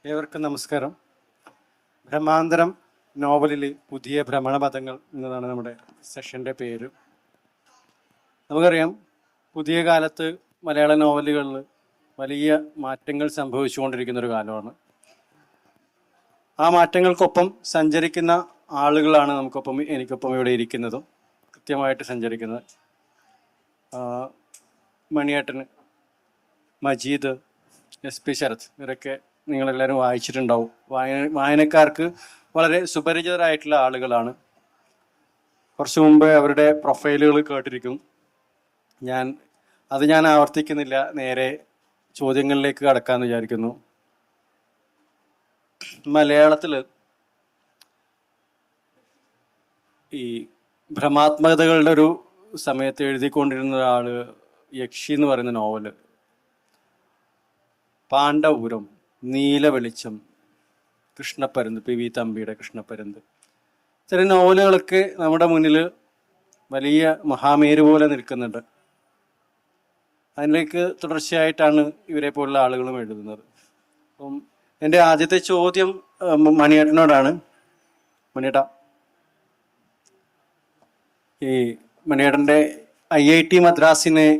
ഏവർക്കും നമസ്കാരം. ബ്രഹ്മാന്തരം നോവലിൽ പുതിയ ഭ്രമണപഥങ്ങൾ എന്നതാണ് നമ്മുടെ സെഷൻ്റെ പേര്. നമുക്കറിയാം, പുതിയ കാലത്ത് മലയാള നോവലുകളിൽ വലിയ മാറ്റങ്ങൾ സംഭവിച്ചുകൊണ്ടിരിക്കുന്ന ഒരു കാലമാണ്. ആ മാറ്റങ്ങൾക്കൊപ്പം സഞ്ചരിക്കുന്ന ആളുകളാണ് എനിക്കൊപ്പം ഇവിടെ ഇരിക്കുന്നതും കൃത്യമായിട്ട് സഞ്ചരിക്കുന്നത്. മണിയേട്ടന്, മജീദ്, SP ശരത്, ഇവരൊക്കെ നിങ്ങളെല്ലാവരും വായിച്ചിട്ടുണ്ടാവും. വായനക്കാർക്ക് വളരെ സുപരിചിതരായിട്ടുള്ള ആളുകളാണ്. കുറച്ചു മുമ്പ് അവരുടെ പ്രൊഫൈലുകൾ കേട്ടിരിക്കും. ഞാൻ ആവർത്തിക്കുന്നില്ല, നേരെ ചോദ്യങ്ങളിലേക്ക് കടക്കാമെന്ന് വിചാരിക്കുന്നു. മലയാളത്തിൽ ഈ ഭ്രമാത്മകതകളുടെ ഒരു സമയത്ത് എഴുതിക്കൊണ്ടിരുന്ന ഒരാൾ യക്ഷി എന്ന് പറയുന്ന നോവല്, പാണ്ഡവപുരം, നീല വെളിച്ചം, കൃഷ്ണപ്പരുന്ത്, PV തമ്പിയുടെ കൃഷ്ണപ്പരുന്ത്, ഇത്തരം നോവലുകളൊക്കെ നമ്മുടെ മുന്നിൽ വലിയ മഹാമേരു പോലെ നിൽക്കുന്നുണ്ട്. അതിലേക്ക് തുടർച്ചയായിട്ടാണ് ഇവരെ പോലുള്ള ആളുകളും എഴുതുന്നത്. അപ്പം എൻ്റെ ആദ്യത്തെ ചോദ്യം മണിയേട്ടനോടാണ്. മണിയേട്ടാ, ഈ മണിയേട്ടൻ്റെ IIT മദ്രാസിനെ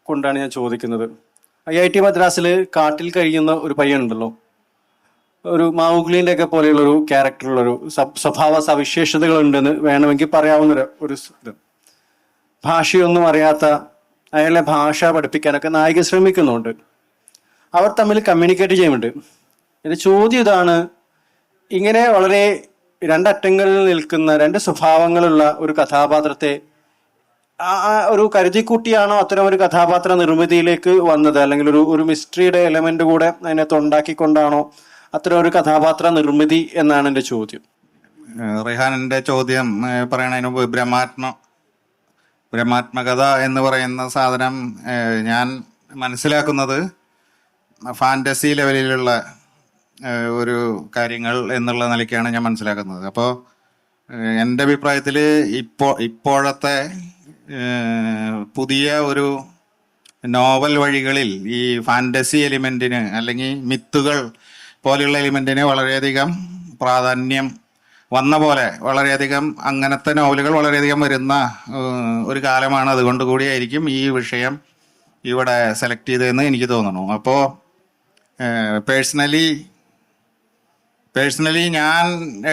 കൊണ്ടാണ് ഞാൻ ചോദിക്കുന്നത്. IIT മദ്രാസിൽ കാട്ടിൽ കഴിയുന്ന ഒരു പയ്യനുണ്ടല്ലോ, ഒരു മൗഗ്ലിൻ്റെ ഒക്കെ പോലെയുള്ളൊരു ക്യാരക്ടറുള്ളൊരു സ്വഭാവ സവിശേഷതകൾ ഉണ്ടെന്ന് വേണമെങ്കിൽ പറയാവുന്ന ഒരു ഇത്. ഭാഷയൊന്നും അറിയാത്ത അയാളെ ഭാഷ പഠിപ്പിക്കാനൊക്കെ നായിക ശ്രമിക്കുന്നുണ്ട്. അവർ തമ്മിൽ കമ്മ്യൂണിക്കേറ്റ് ചെയ്യുന്നുണ്ട്. എൻ്റെ ചോദ്യം ഇതാണ്: ഇങ്ങനെ വളരെ രണ്ടറ്റങ്ങളിൽ നിൽക്കുന്ന രണ്ട് സ്വഭാവങ്ങളുള്ള ഒരു കഥാപാത്രത്തെ ഒരു കരുതിക്കുട്ടിയാണോ അത്തരം ഒരു കഥാപാത്ര നിർമ്മിതിയിലേക്ക് വന്നത്, അല്ലെങ്കിൽ ഒരു മിസ്റ്ററിയുടെ എലമെന്റ് കൂടെ അതിനകത്ത് ഉണ്ടാക്കിക്കൊണ്ടാണോ അത്തരം ഒരു കഥാപാത്ര നിർമ്മിതി എന്നാണ് എൻ്റെ ചോദ്യം. റിഹാനിന്റെ ചോദ്യം പറയണതിന് മുമ്പ് ബ്രഹ്മാത്മകത എന്ന് പറയുന്ന സാധനം ഞാൻ മനസ്സിലാക്കുന്നത് ഫാന്റസി ലെവലിലുള്ള ഒരു കാര്യങ്ങൾ എന്നുള്ള നിലയ്ക്കാണ് ഞാൻ മനസ്സിലാക്കുന്നത്. അപ്പോൾ എൻ്റെ അഭിപ്രായത്തിൽ ഇപ്പോഴത്തെ പുതിയ ഒരു നോവൽ വഴികളിൽ ഈ ഫാന്റസി എലിമെന്റിന് അല്ലെങ്കിൽ മിത്തുകൾ പോലെയുള്ള എലിമെന്റിന് വളരെയധികം പ്രാധാന്യം വന്ന പോലെ വളരെയധികം അങ്ങനത്തെ നോവലുകൾ വളരെയധികം വരുന്ന ഒരു കാലമാണ്. അതുകൊണ്ട് കൂടിയായിരിക്കും ഈ വിഷയം ഇവിടെ സെലക്ട് ചെയ്തതെന്ന് എനിക്ക് തോന്നുന്നു. അപ്പോൾ പേഴ്സണലി ഞാൻ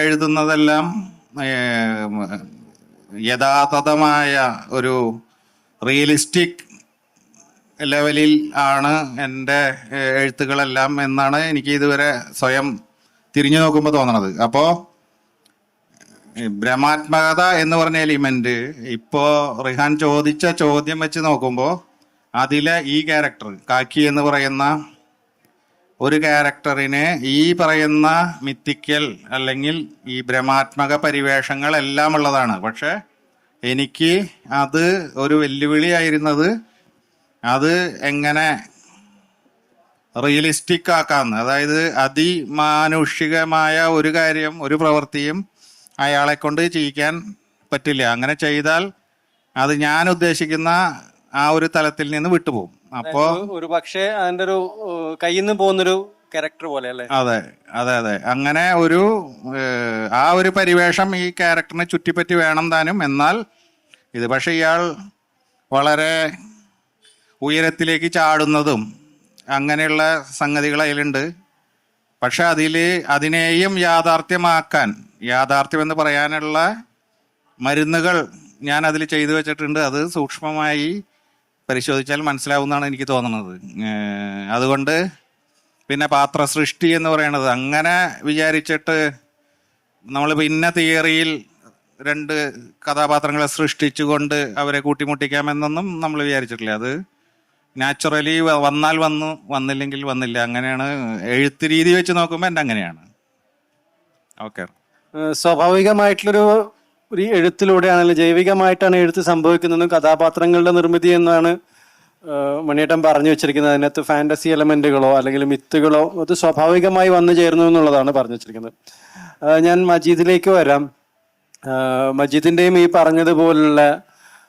എഴുതുന്നതെല്ലാം യഥാതഥമായ ഒരു റിയലിസ്റ്റിക് ലെവലിൽ ആണ് എൻ്റെ എഴുത്തുകളെല്ലാം എന്നാണ് എനിക്ക് ഇതുവരെ സ്വയം തിരിഞ്ഞു നോക്കുമ്പോൾ തോന്നണത്. അപ്പോൾ ഭ്രമാത്മകത എന്ന് പറഞ്ഞ എലിമെന്റ് ഇപ്പോൾ റിഹാൻ ചോദിച്ച ചോദ്യം വെച്ച് നോക്കുമ്പോൾ അതിലെ ഈ ക്യാരക്ടർ കാക്കി എന്ന് പറയുന്ന ഒരു ക്യാരക്ടറിന് ഈ പറയുന്ന മിത്തിക്കൽ അല്ലെങ്കിൽ ഈ ഭ്രമാത്മക പരിവേഷങ്ങൾ എല്ലാം ഉള്ളതാണ്. പക്ഷെ എനിക്ക് അത് ഒരു വെല്ലുവിളിയായിരുന്നത് അത് എങ്ങനെ റിയലിസ്റ്റിക് ആക്കാന്ന്. അതായത് അതിമാനുഷികമായ ഒരു കാര്യം, ഒരു പ്രവൃത്തിയും അയാളെ കൊണ്ട് ചെയ്യിക്കാൻ പറ്റില്ല. അങ്ങനെ ചെയ്താൽ അത് ഞാൻ ഉദ്ദേശിക്കുന്ന ആ ഒരു തലത്തിൽ നിന്ന് വിട്ടുപോകും. അപ്പോ ഒരു പക്ഷേ അതിന്റെ ഒരു കയ്യിൽ നിന്ന് പോകുന്നൊരു ക്യാരക്ടർ പോലെ അല്ലേ? അതെ. അങ്ങനെ ഒരു ആ ഒരു പരിവേഷം ഈ ക്യാരക്ടറിനെ ചുറ്റിപ്പറ്റി വേണം താനും. എന്നാൽ ഇത് പക്ഷെ ഇയാൾ വളരെ ഉയരത്തിലേക്ക് ചാടുന്നതും അങ്ങനെയുള്ള സംഗതികൾ അതിലുണ്ട്. പക്ഷെ അതിനെയും യാഥാർത്ഥ്യം എന്ന് പറയാനുള്ള മരുന്നുകൾ ഞാൻ അതിൽ ചെയ്തു വെച്ചിട്ടുണ്ട്. അത് സൂക്ഷ്മമായി പരിശോധിച്ചാൽ മനസ്സിലാവുന്നതാണ് എനിക്ക് തോന്നുന്നത്. അതുകൊണ്ട് പിന്നെ പാത്ര സൃഷ്ടി എന്ന് പറയുന്നത് അങ്ങനെ വിചാരിച്ചിട്ട് നമ്മൾ പിന്നെ തിയറിയിൽ രണ്ട് കഥാപാത്രങ്ങളെ സൃഷ്ടിച്ചുകൊണ്ട് അവരെ കൂട്ടിമുട്ടിക്കാമെന്നൊന്നും നമ്മൾ വിചാരിച്ചിട്ടില്ല. അത് നാച്ചുറലി വന്നാൽ വന്നു, വന്നില്ലെങ്കിൽ വന്നില്ല. അങ്ങനെയാണ് എഴുത്ത് രീതി വെച്ച് നോക്കുമ്പോൾ എൻ്റെ അങ്ങനെയാണ്. ഓക്കെ, സ്വാഭാവികമായിട്ടുള്ളൊരു എഴുത്തിലൂടെയാണല്ലോ, ജൈവികമായിട്ടാണ് എഴുത്ത് സംഭവിക്കുന്നതും കഥാപാത്രങ്ങളുടെ നിർമ്മിതി എന്നാണ് മണിയേട്ടൻ പറഞ്ഞു വെച്ചിരിക്കുന്നത്. അതിനകത്ത് ഫാന്റസി എലമെന്റുകളോ അല്ലെങ്കിൽ മിത്തുകളോ അത് സ്വാഭാവികമായി വന്നു ചേർന്നു എന്നുള്ളതാണ് പറഞ്ഞു വെച്ചിരിക്കുന്നത്. ഞാൻ മജീദിലേക്ക് വരാം. മജീദിൻ്റെയും ഈ പറഞ്ഞതുപോലുള്ള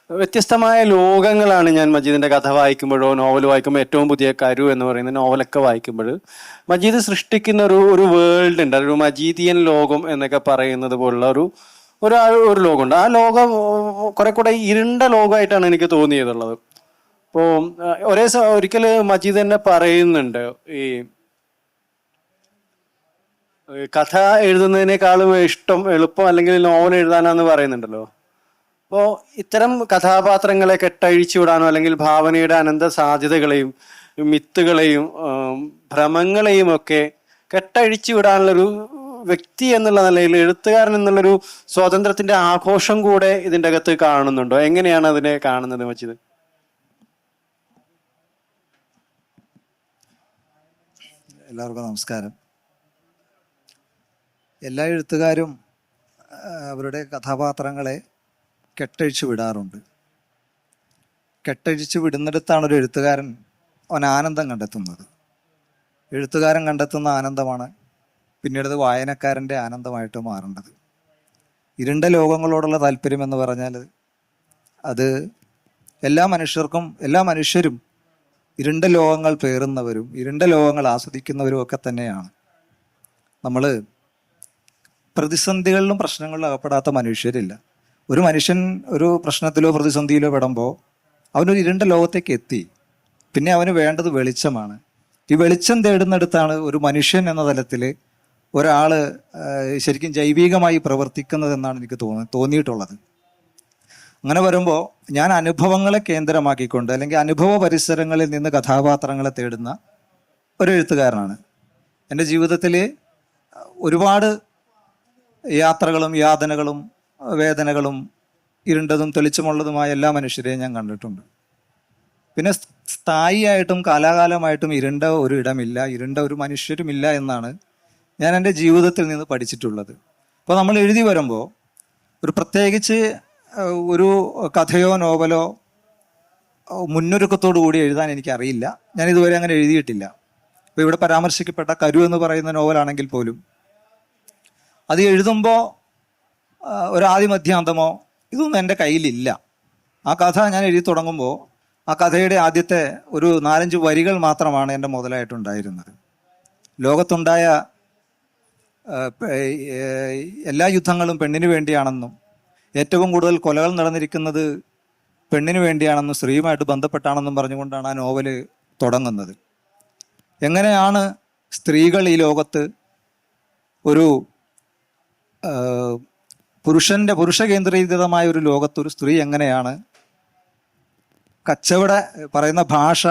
വ്യത്യസ്തമായ ലോകങ്ങളാണ് ഞാൻ മജീദിന്റെ കഥ വായിക്കുമ്പോഴോ നോവൽ വായിക്കുമ്പോൾ, ഏറ്റവും പുതിയ കരു എന്ന് പറയുന്ന നോവലൊക്കെ വായിക്കുമ്പോൾ മജീദ് സൃഷ്ടിക്കുന്ന ഒരു വേൾഡ് ഉണ്ട്, ഒരു മജീദിയൻ ലോകം എന്നൊക്കെ പറയുന്നത് പോലുള്ള ഒരു ലോകമുണ്ട്. ആ ലോകം കുറെ കൂടെ ഇരുണ്ട ലോകമായിട്ടാണ് എനിക്ക് തോന്നിയതുള്ളത്. അപ്പോൾ ഒരിക്കൽ മജീദ് തന്നെ പറയുന്നുണ്ട്, ഈ കഥ എഴുതുന്നതിനേക്കാളും ഇഷ്ടം എളുപ്പം അല്ലെങ്കിൽ നോവൽ എഴുതാനാന്ന് പറയുന്നുണ്ടല്ലോ. അപ്പോൾ ഇത്തരം കഥാപാത്രങ്ങളെ കെട്ടഴിച്ചു വിടാനോ അല്ലെങ്കിൽ ഭാവനയുടെ അനന്ത സാധ്യതകളെയും മിത്തുകളെയും ഭ്രമങ്ങളെയും ഒക്കെ കെട്ടഴിച്ചു വിടാനുള്ളൊരു വ്യക്തി എന്നുള്ള നിലയിൽ, എഴുത്തുകാരൻ എന്നുള്ളൊരു സ്വാതന്ത്ര്യത്തിന്റെ ആഘോഷം കൂടെ ഇതിൻ്റെ അകത്ത് കാണുന്നുണ്ടോ? എങ്ങനെയാണ് അതിനെ കാണുന്നത് മജീദ്? എല്ലാവർക്കും നമസ്കാരം. എല്ലാ എഴുത്തുകാരും അവരുടെ കഥാപാത്രങ്ങളെ കെട്ടഴിച്ചു വിടാറുണ്ട്. കെട്ടഴിച്ചു വിടുന്നിടത്താണ് ഒരു എഴുത്തുകാരൻ അവൻ ആനന്ദം കണ്ടെത്തുന്നത്. എഴുത്തുകാരൻ കണ്ടെത്തുന്ന ആനന്ദമാണ് പിന്നീട് വായനക്കാരൻ്റെ ആനന്ദമായിട്ട് മാറേണ്ടത്. ഇരുണ്ട ലോകങ്ങളോടുള്ള താല്പര്യം എന്ന് പറഞ്ഞാൽ അത് എല്ലാ മനുഷ്യരും ഇരുണ്ട ലോകങ്ങൾ പേറുന്നവരും ഇരുണ്ട ലോകങ്ങൾ ആസ്വദിക്കുന്നവരും ഒക്കെ തന്നെയാണ്. നമ്മൾ പ്രതിസന്ധികളിലും പ്രശ്നങ്ങളിലും അകപ്പെടാത്ത മനുഷ്യരില്ല. ഒരു മനുഷ്യൻ ഒരു പ്രശ്നത്തിലോ പ്രതിസന്ധിയിലോ പെടുമ്പോൾ അവനൊരു ഇരുണ്ട ലോകത്തേക്ക് എത്തി. പിന്നെ അവന് വേണ്ടത് വെളിച്ചമാണ്. ഈ വെളിച്ചം തേടുന്നിടത്താണ് ഒരു മനുഷ്യൻ എന്ന തലത്തിൽ ഒരാൾ ശരിക്കും ജൈവികമായി പ്രവർത്തിക്കുന്നതെന്നാണ് എനിക്ക് തോന്നിയിട്ടുള്ളത്. അങ്ങനെ വരുമ്പോൾ ഞാൻ അനുഭവങ്ങളെ കേന്ദ്രമാക്കിക്കൊണ്ട് അല്ലെങ്കിൽ അനുഭവ പരിസരങ്ങളിൽ നിന്ന് കഥാപാത്രങ്ങളെ തേടുന്ന ഒരു എഴുത്തുകാരനാണ്. എൻ്റെ ജീവിതത്തിൽ ഒരുപാട് യാത്രകളും യാതനകളും വേദനകളും ഇരുണ്ടതും തെളിച്ചമുള്ളതുമായ എല്ലാ മനുഷ്യരെയും ഞാൻ കണ്ടിട്ടുണ്ട്. പിന്നെ സ്ഥായിയായിട്ടും കാലാകാലമായിട്ടും ഇരുണ്ട ഒരു ഇടമില്ല, ഇരുണ്ട ഒരു മനുഷ്യരുമില്ല എന്നാണ് ഞാൻ എൻ്റെ ജീവിതത്തിൽ നിന്ന് പഠിച്ചിട്ടുള്ളത്. അപ്പോൾ നമ്മൾ എഴുതി വരുമ്പോൾ ഒരു പ്രത്യേകിച്ച് ഒരു കഥയോ നോവലോ മുന്നൊരുക്കത്തോടു കൂടി എഴുതാൻ എനിക്കറിയില്ല. ഞാൻ ഇതുവരെ അങ്ങനെ എഴുതിയിട്ടില്ല. ഇപ്പോൾ ഇവിടെ പരാമർശിക്കപ്പെട്ട കരു എന്ന് പറയുന്ന നോവലാണെങ്കിൽ പോലും അത് എഴുതുമ്പോൾ ഒരു ആദിമധ്യാന്തമോ ഇതൊന്നും എൻ്റെ കയ്യിലില്ല. ആ കഥ ഞാൻ എഴുതി തുടങ്ങുമ്പോൾ ആ കഥയുടെ ആദ്യത്തെ ഒരു 4-5 വരികൾ മാത്രമാണ് എൻ്റെ മുതലായിട്ടുണ്ടായിരുന്നത്. ലോകത്തുണ്ടായ എല്ലാ യുദ്ധങ്ങളും പെണ്ണിന് വേണ്ടിയാണെന്നും ഏറ്റവും കൂടുതൽ കൊലകൾ നടന്നിരിക്കുന്നത് പെണ്ണിന് വേണ്ടിയാണെന്നും സ്ത്രീയുമായിട്ട് ബന്ധപ്പെട്ടാണെന്നും പറഞ്ഞുകൊണ്ടാണ് ആ നോവല് തുടങ്ങുന്നത്. എങ്ങനെയാണ് സ്ത്രീകൾ ഈ ലോകത്ത് ഒരു പുരുഷ കേന്ദ്രീകൃതമായ ഒരു ലോകത്ത് ഒരു സ്ത്രീ എങ്ങനെയാണ് പറയുന്ന ഭാഷ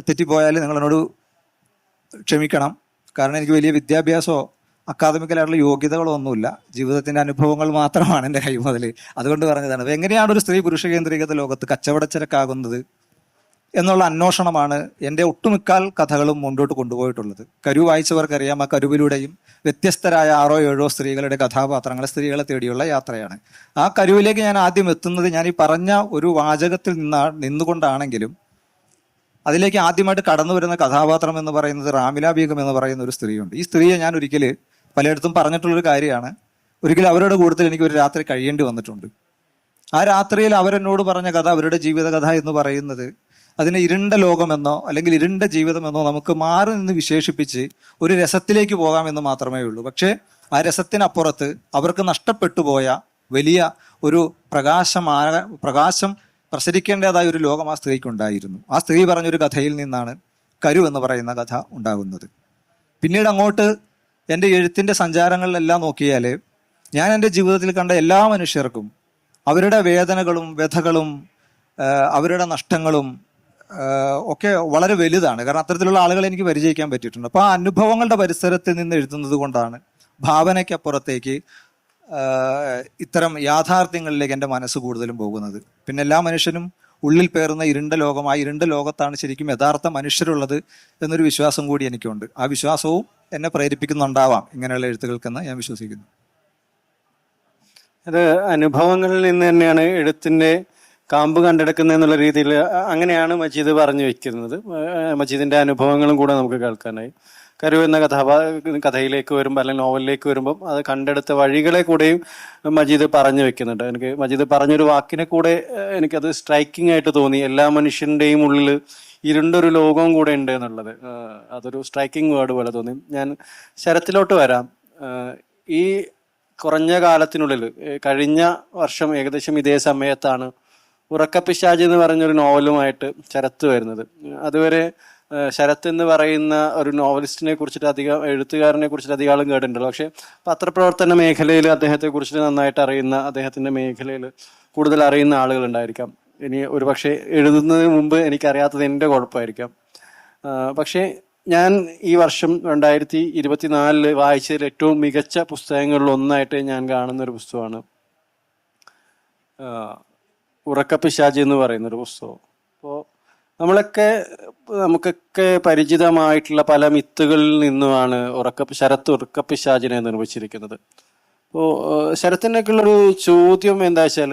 തെറ്റിപ്പോയാൽ നിങ്ങളെന്നോട് ക്ഷമിക്കണം. കാരണം എനിക്ക് വലിയ വിദ്യാഭ്യാസമോ അക്കാദമിക്കലായിട്ടുള്ള യോഗ്യതകളോ ഒന്നുമില്ല. ജീവിതത്തിൻ്റെ അനുഭവങ്ങൾ മാത്രമാണ് എൻ്റെ കൈ മുതൽ. അതുകൊണ്ട് പറഞ്ഞതാണ്. അപ്പോൾ എങ്ങനെയാണ് ഒരു സ്ത്രീ പുരുഷ കേന്ദ്രീകൃത ലോകത്ത് കച്ചവടച്ചരക്കാകുന്നത് എന്നുള്ള അന്വേഷണമാണ് എൻ്റെ ഒട്ടുമിക്കാൽ കഥകളും മുന്നോട്ട് കൊണ്ടുപോയിട്ടുള്ളത്. കരു വായിച്ചവർക്കറിയാം, ആ കരുവിലൂടെയും വ്യത്യസ്തരായ 6-7 സ്ത്രീകളുടെ കഥാപാത്രങ്ങളെ, സ്ത്രീകളെ തേടിയുള്ള യാത്രയാണ്. ആ കരുവിലേക്ക് ഞാൻ ആദ്യം എത്തുന്നത് ഞാൻ ഈ പറഞ്ഞ ഒരു വാചകത്തിൽ നിന്നുകൊണ്ടാണെങ്കിലും അതിലേക്ക് ആദ്യമായിട്ട് കടന്നു വരുന്ന കഥാപാത്രം എന്ന് പറയുന്നത് റാമില ബീഗം എന്ന് പറയുന്ന ഒരു സ്ത്രീയുണ്ട്. ഈ സ്ത്രീയെ ഞാൻ ഒരിക്കൽ പലയിടത്തും പറഞ്ഞിട്ടുള്ളൊരു കാര്യമാണ്. ഒരിക്കലും അവരുടെ കൂട്ടത്തിൽ എനിക്ക് ഒരു രാത്രി കഴിയേണ്ടി വന്നിട്ടുണ്ട്. ആ രാത്രിയിൽ അവരെന്നോട് പറഞ്ഞ കഥ, അവരുടെ ജീവിതകഥ എന്ന് പറയുന്നത് അതിനെ ഇരുണ്ട ലോകമെന്നോ അല്ലെങ്കിൽ ഇരുണ്ട ജീവിതമെന്നോ നമുക്ക് മാറി നിന്ന് വിശേഷിപ്പിച്ച് ഒരു രസത്തിലേക്ക് പോകാമെന്ന് മാത്രമേ ഉള്ളൂ. പക്ഷേ ആ രസത്തിനപ്പുറത്ത് അവർക്ക് നഷ്ടപ്പെട്ടു പോയ വലിയ ഒരു പ്രകാശം പ്രസരിക്കേണ്ടതായ ഒരു ലോകം ആ സ്ത്രീക്കുണ്ടായിരുന്നു. ആ സ്ത്രീ പറഞ്ഞൊരു കഥയിൽ നിന്നാണ് കരു എന്ന് പറയുന്ന കഥ ഉണ്ടാകുന്നത്. പിന്നീട് അങ്ങോട്ട് എൻ്റെ എഴുത്തിൻ്റെ സഞ്ചാരങ്ങളിലെല്ലാം നോക്കിയാൽ ഞാൻ എൻ്റെ ജീവിതത്തിൽ കണ്ട എല്ലാ മനുഷ്യർക്കും അവരുടെ വേദനകളും വ്യഥകളും അവരുടെ നഷ്ടങ്ങളും ഒക്കെ വളരെ വലുതാണ്. കാരണം അത്തരത്തിലുള്ള ആളുകളെ എനിക്ക് പരിചയിക്കാൻ പറ്റിയിട്ടുണ്ട്. അപ്പോൾ ആ അനുഭവങ്ങളുടെ പരിസരത്തിൽ നിന്ന് എഴുതുന്നത് കൊണ്ടാണ് ഭാവനയ്ക്കപ്പുറത്തേക്ക് ഇത്തരം യാഥാർത്ഥ്യങ്ങളിലേക്ക് എൻ്റെ മനസ്സ് കൂടുതലും പോകുന്നത്. പിന്നെ എല്ലാ മനുഷ്യനും ഉള്ളിൽ പേറുന്ന ഇരുണ്ട ലോകം, ആ ഇരുണ്ട ലോകത്താണ് ശരിക്കും യഥാർത്ഥ മനുഷ്യരുള്ളത് എന്നൊരു വിശ്വാസം കൂടി എനിക്കുണ്ട്. ആ വിശ്വാസവും എന്നെ പ്രേരിപ്പിക്കുന്നുണ്ടാവാം ഇങ്ങനെയുള്ള എഴുത്തുകൾക്കെന്ന് ഞാൻ വിശ്വസിക്കുന്നു. അത് അനുഭവങ്ങളിൽ നിന്ന് തന്നെയാണ് എഴുത്തിൻ്റെ കാമ്പ് കണ്ടെടുക്കുന്നത് എന്നുള്ള രീതിയിൽ അങ്ങനെയാണ് മജീദ് പറഞ്ഞു വെക്കുന്നത്. മജീദിൻ്റെ അനുഭവങ്ങളും കൂടെ നമുക്ക് കേൾക്കാനായി. കരു എന്ന കഥയിലേക്ക് വരുമ്പോൾ അല്ലെങ്കിൽ നോവലിലേക്ക് വരുമ്പം അത് കണ്ടെടുത്ത വഴികളെ കൂടെയും മജീദ് പറഞ്ഞു വെക്കുന്നുണ്ട്. എനിക്ക് മജീദ് പറഞ്ഞൊരു വാക്കിനെ കൂടെ എനിക്കത് സ്ട്രൈക്കിംഗ് ആയിട്ട് തോന്നി. എല്ലാ മനുഷ്യൻ്റെയും ഉള്ളിൽ ഇരുണ്ടൊരു ലോകവും കൂടെ ഉണ്ട് എന്നുള്ളത് അതൊരു സ്ട്രൈക്കിംഗ് വേർഡ് പോലെ തോന്നി. ഞാൻ ശരത്തിലോട്ട് വരാം. ഈ കുറഞ്ഞ കാലത്തിനുള്ളിൽ കഴിഞ്ഞ വർഷം ഏകദേശം ഇതേ സമയത്താണ് ഉറക്കപ്പിശാച് എന്ന് പറഞ്ഞൊരു നോവലുമായിട്ട് ശരത്ത് വരുന്നത്. അതുവരെ ശരത്ത് എന്ന് പറയുന്ന ഒരു നോവലിസ്റ്റിനെ കുറിച്ചിട്ട് അധികം, എഴുത്തുകാരനെ കുറിച്ചിട്ട് അധികം ആളും കേട്ടിട്ടുണ്ടല്ലോ. പക്ഷെ പത്രപ്രവർത്തന മേഖലയിൽ അദ്ദേഹത്തെ കുറിച്ചിട്ട് നന്നായിട്ട് അറിയുന്ന, അദ്ദേഹത്തിന്റെ മേഖലയിൽ കൂടുതൽ അറിയുന്ന ആളുകൾ ഉണ്ടായിരിക്കാം. ഇനി ഒരുപക്ഷെ എഴുതുന്നതിന് മുമ്പ് എനിക്കറിയാത്തത് എൻ്റെ കുഴപ്പമായിരിക്കാം. പക്ഷേ ഞാൻ ഈ വർഷം 2024 വായിച്ചതിൽ ഏറ്റവും മികച്ച പുസ്തകങ്ങളിൽ ഒന്നായിട്ട് ഞാൻ കാണുന്ന ഒരു പുസ്തകമാണ് ഉറക്കപ്പിശാച് എന്ന് പറയുന്നൊരു പുസ്തകം. അപ്പോൾ നമുക്കൊക്കെ പരിചിതമായിട്ടുള്ള പല മിത്തുകളിൽ നിന്നുമാണ് ശരത്ത് ഉറക്കപ്പിശാചിനെ നിർമ്മിച്ചിരിക്കുന്നത്. അപ്പോൾ ശരത്തിനൊക്കെയുള്ളൊരു ചോദ്യം എന്താ വെച്ചാൽ,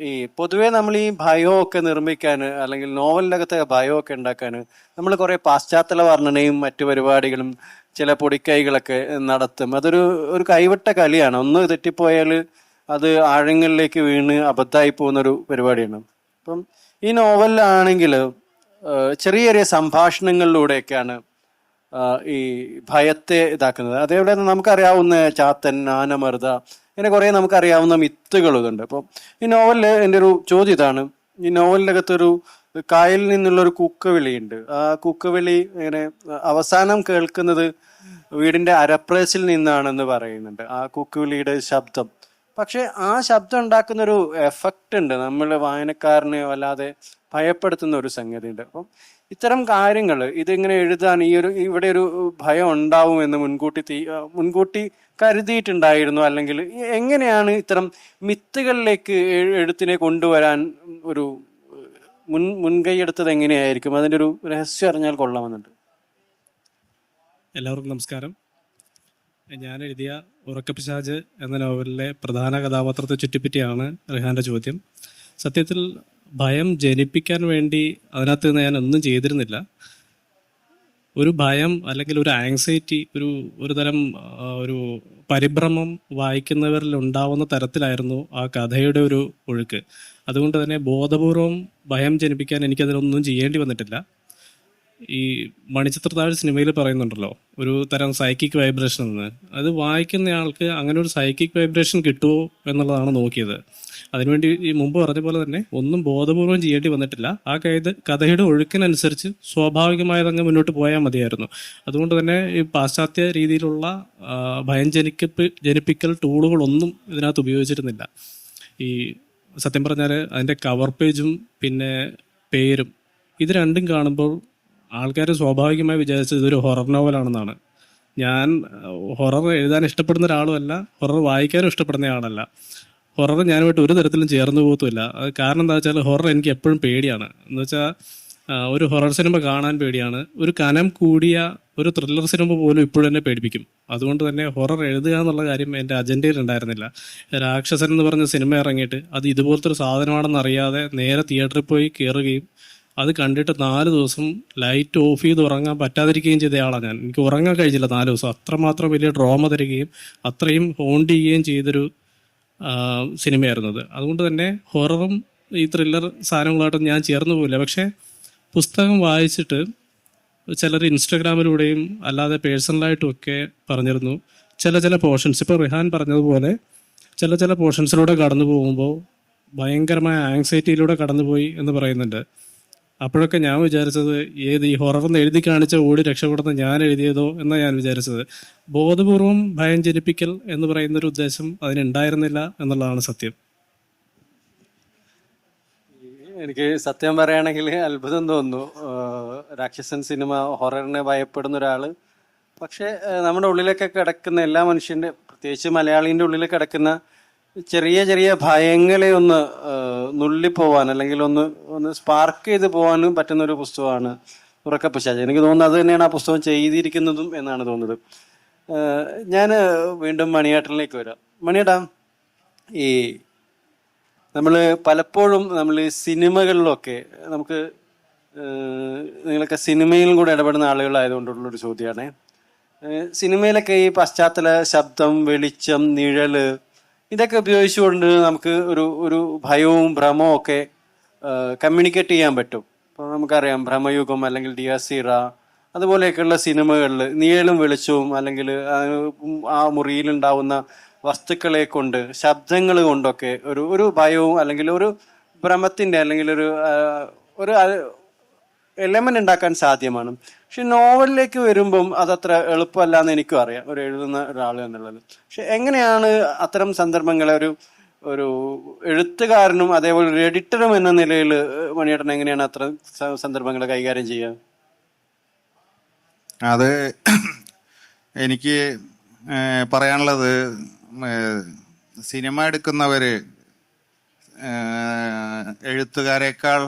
ഈ പൊതുവെ നമ്മൾ ഈ ഭയമൊക്കെ നിർമ്മിക്കാൻ അല്ലെങ്കിൽ നോവലിനകത്തെ ഭയമൊക്കെ ഉണ്ടാക്കാൻ നമ്മൾ കുറേ പാശ്ചാത്തല വർണ്ണനയും മറ്റു പരിപാടികളും ചില പൊടിക്കൈകളൊക്കെ നടത്തും. അതൊരു കൈവിട്ട കലിയാണ്. ഒന്ന് തെറ്റിപ്പോയാൽ അത് ആഴങ്ങളിലേക്ക് വീണ് അബദ്ധമായി പോകുന്നൊരു പരിപാടിയാണ്. അപ്പം ഈ നോവലിലാണെങ്കിൽ ചെറിയ ചെറിയ സംഭാഷണങ്ങളിലൂടെയൊക്കെയാണ് ഈ ഭയത്തെ ഇതാക്കുന്നത്. അതേപോലെ നമുക്കറിയാവുന്ന ചാത്തൻ, ആനമർദ്ദ, ഇങ്ങനെ കുറേ നമുക്കറിയാവുന്ന മിത്തുകൾ ഇതുണ്ട്. അപ്പോൾ ഈ നോവലിൽ എൻ്റെ ഒരു ചോദ്യം ഇതാണ്, ഈ നോവലിനകത്തൊരു കായലിൽ നിന്നുള്ളൊരു കൂക്കുവിളിയുണ്ട്. ആ കൂക്കുവിളി ഇങ്ങനെ അവസാനം കേൾക്കുന്നത് വീടിൻ്റെ അരപ്രേസിൽ നിന്നാണെന്ന് പറയുന്നുണ്ട്, ആ കൂക്കുവിളിയുടെ ശബ്ദം. പക്ഷെ ആ ശബ്ദം ഉണ്ടാക്കുന്ന ഒരു എഫക്റ്റ് ഉണ്ട്, നമ്മൾ വായനക്കാരനെ വല്ലാതെ ഭയപ്പെടുത്തുന്ന ഒരു സംഗതി ഉണ്ട്. അപ്പം ഇത്തരം കാര്യങ്ങൾ ഇതിങ്ങനെ എഴുതാൻ ഇവിടെ ഒരു ഭയം ഉണ്ടാവുമെന്ന് മുൻകൂട്ടി കരുതിയിട്ടുണ്ടായിരുന്നു, അല്ലെങ്കിൽ എങ്ങനെയാണ് ഇത്തരം മിത്തുകളിലേക്ക് എഴുത്തിനെ കൊണ്ടുവരാൻ ഒരു മുൻകൈ എടുത്തത് എങ്ങനെയായിരിക്കും? അതിൻ്റെ ഒരു രഹസ്യം അറിഞ്ഞാൽ കൊള്ളാമെന്നുണ്ട്. എല്ലാവർക്കും നമസ്കാരം. ഞാൻ എഴുതിയ ഉറക്കപ്പിശാച് എന്ന നോവലിലെ പ്രധാന കഥാപാത്രത്തെ ചുറ്റിപ്പറ്റിയാണ് റിഹാന്റെ ചോദ്യം. സത്യത്തിൽ ഭയം ജനിപ്പിക്കാൻ വേണ്ടി അതിനകത്ത് ഞാൻ ഒന്നും ചെയ്തിരുന്നില്ല. ഒരു ഭയം അല്ലെങ്കിൽ ഒരു ആങ്സൈറ്റി, ഒരു തരം ഒരു പരിഭ്രമം വായിക്കുന്നവരിൽ ഉണ്ടാവുന്ന തരത്തിലായിരുന്നു ആ കഥയുടെ ഒരു ഒഴുക്ക്. അതുകൊണ്ട് തന്നെ ബോധപൂർവം ഭയം ജനിപ്പിക്കാൻ എനിക്കതിലൊന്നും ചെയ്യേണ്ടി വന്നിട്ടില്ല. ഈ മണിച്ചിത്രത്താഴ് സിനിമയിൽ പറയുന്നുണ്ടല്ലോ ഒരു തരം സൈക്കിക് വൈബ്രേഷൻ എന്ന്. അത് വായിക്കുന്നയാൾക്ക് അങ്ങനെ ഒരു സൈക്കിക് വൈബ്രേഷൻ കിട്ടുമോ എന്നുള്ളതാണ് നോക്കിയത്. അതിനുവേണ്ടി ഈ മുമ്പ് പറഞ്ഞ പോലെ തന്നെ ഒന്നും ബോധപൂർവം ചെയ്യേണ്ടി വന്നിട്ടില്ല. ആ കഥയുടെ ഒഴുക്കിനനുസരിച്ച് സ്വാഭാവികമായതങ്ങ് മുന്നോട്ട് പോയാൽ മതിയായിരുന്നു. അതുകൊണ്ട് തന്നെ ഈ പാശ്ചാത്യ രീതിയിലുള്ള ഭയം ജനിപ്പിക്കൽ ടൂളുകളൊന്നും ഇതിനകത്ത് ഉപയോഗിച്ചിരുന്നില്ല. ഈ സത്യം പറഞ്ഞാൽ അതിൻ്റെ കവർ പേജും പിന്നെ പേരും ഇത് രണ്ടും കാണുമ്പോൾ ആൾക്കാർ സ്വാഭാവികമായി വിചാരിച്ചത് ഇതൊരു ഹൊറർ നോവലാണെന്നാണ്. ഞാൻ ഹൊറർ എഴുതാൻ ഇഷ്ടപ്പെടുന്ന ഒരാളുമല്ല, ഹൊറർ വായിക്കാനും ഇഷ്ടപ്പെടുന്ന ആളല്ല. ഹൊറർ ഞാനുമായിട്ട് ഒരു തരത്തിലും ചേർന്ന് പോകത്തുമില്ല. അത് കാരണം എന്താ വെച്ചാൽ ഹൊറർ എനിക്ക് എപ്പോഴും പേടിയാണ്. എന്ന് വെച്ചാൽ ഒരു ഹൊറർ സിനിമ കാണാൻ പേടിയാണ്. ഒരു കനം കൂടിയ ഒരു ത്രില്ലർ സിനിമ പോലും ഇപ്പോഴും എന്നെ പേടിപ്പിക്കും. അതുകൊണ്ട് തന്നെ ഹൊറർ എഴുതുക എന്നുള്ള കാര്യം എൻ്റെ അജണ്ടയിൽ ഉണ്ടായിരുന്നില്ല. രാക്ഷസൻ എന്ന് പറഞ്ഞ സിനിമ ഇറങ്ങിയിട്ട് അത് ഇതുപോലത്തെ ഒരു സാധനമാണെന്ന് അറിയാതെ നേരെ തിയേറ്ററിൽ പോയി കയറുകയും അത് കണ്ടിട്ട് 4 ദിവസം ലൈറ്റ് ഓഫ് ചെയ്ത് ഉറങ്ങാൻ പറ്റാതിരിക്കുകയും ചെയ്ത ആളാണ് ഞാൻ. എനിക്ക് ഉറങ്ങാൻ കഴിഞ്ഞില്ല 4 ദിവസം. അത്രമാത്രം വലിയ ഡ്രോമ തരികയും അത്രയും ഹോണ്ട് ചെയ്യുകയും ചെയ്തൊരു സിനിമയായിരുന്നത്. അതുകൊണ്ട് തന്നെ ഹൊററും ഈ ത്രില്ലർ സാധനങ്ങളായിട്ടും ഞാൻ ചേർന്ന് പോയില്ല. പക്ഷേ പുസ്തകം വായിച്ചിട്ട് ചിലർ ഇൻസ്റ്റഗ്രാമിലൂടെയും അല്ലാതെ പേഴ്സണലായിട്ടും ഒക്കെ പറഞ്ഞിരുന്നു ചില പോർഷൻസ്, ഇപ്പോൾ റിഹാൻ പറഞ്ഞതുപോലെ ചില പോർഷൻസിലൂടെ കടന്നു പോകുമ്പോൾ ഭയങ്കരമായ ആങ്സൈറ്റിയിലൂടെ കടന്നുപോയി എന്ന് പറയുന്നുണ്ട്. അപ്പോഴൊക്കെ ഞാൻ വിചാരിച്ചത് ഈ ഹൊറർന്ന് എഴുതി കാണിച്ച ഓടി രക്ഷപ്പെടുന്ന ഞാൻ എഴുതിയതോ എന്നാണ് ഞാൻ വിചാരിച്ചത്. ബോധപൂർവം ഭയം ജനിപ്പിക്കൽ എന്ന് പറയുന്നൊരു ഉദ്ദേശം അതിനുണ്ടായിരുന്നില്ല എന്നുള്ളതാണ് സത്യം. എനിക്ക് സത്യം പറയുകയാണെങ്കിൽ അത്ഭുതം തോന്നുന്നു. രാക്ഷസൻ സിനിമ ഹൊററിനെ ഭയപ്പെടുന്ന ഒരാള്, പക്ഷെ നമ്മുടെ ഉള്ളിലൊക്കെ കിടക്കുന്ന എല്ലാ മനുഷ്യൻ്റെ, പ്രത്യേകിച്ച് മലയാളീൻ്റെ ഉള്ളിൽ കിടക്കുന്ന ചെറിയ ചെറിയ ഭയങ്ങളെ ഒന്ന് നുള്ളിപ്പോവാൻ അല്ലെങ്കിൽ ഒന്ന് സ്പാർക്ക് ചെയ്ത് പോകാനും പറ്റുന്ന ഒരു പുസ്തകമാണ് ഉറക്കപ്പിശാച്. എനിക്ക് തോന്നുന്നത് അത് തന്നെയാണ് ആ പുസ്തകം ചെയ്തിരിക്കുന്നതും എന്നാണ് തോന്നുന്നത്. ഞാൻ വീണ്ടും മണിയേട്ടനിലേക്ക് വരാം. മണിയേട്ടാ, നമ്മൾ പലപ്പോഴും സിനിമകളിലൊക്കെ നമുക്ക് നിങ്ങളൊക്കെ സിനിമയിലും കൂടെ ഇടപെടുന്ന ആളുകളായതുകൊണ്ടുള്ളൊരു ചോദ്യമാണ്. സിനിമയിലൊക്കെ ഈ പശ്ചാത്തല ശബ്ദം, വെളിച്ചം, നിഴല് ഇതൊക്കെ ഉപയോഗിച്ചുകൊണ്ട് നമുക്ക് ഒരു ഒരു ഭയവും ഭ്രമവും ഒക്കെ കമ്മ്യൂണിക്കേറ്റ് ചെയ്യാൻ പറ്റും. ഇപ്പോൾ നമുക്കറിയാം ഭ്രമയുഗം അല്ലെങ്കിൽ ഡിയാസീറ അതുപോലെയൊക്കെയുള്ള സിനിമകളിൽ നിഴലും വെളിച്ചവും അല്ലെങ്കിൽ ആ മുറിയിലുണ്ടാവുന്ന വസ്തുക്കളെ കൊണ്ട്, ശബ്ദങ്ങൾ കൊണ്ടൊക്കെ ഒരു ഒരു ഭയവും അല്ലെങ്കിൽ ഒരു ഭ്രമത്തിൻ്റെ അല്ലെങ്കിൽ ഒരു എലമെന്റ് ഉണ്ടാക്കാൻ സാധ്യമാണ്. പക്ഷെ നോവലിലേക്ക് വരുമ്പം അതത്ര എളുപ്പമല്ല എന്ന് എനിക്കും അറിയാം, ഒരു എഴുതുന്ന ഒരാൾ എന്നുള്ളത്. പക്ഷെ എങ്ങനെയാണ് അത്തരം സന്ദർഭങ്ങളെ ഒരു എഴുത്തുകാരനും അതേപോലെ ഒരു എഡിറ്ററും എന്ന നിലയിൽ മണിയേട്ടൻ എങ്ങനെയാണ് അത്തരം സന്ദർഭങ്ങളെ കൈകാര്യം ചെയ്യുക? അത് എനിക്ക് പറയാനുള്ളത്, സിനിമ എടുക്കുന്നവര് എഴുത്തുകാരേക്കാൾ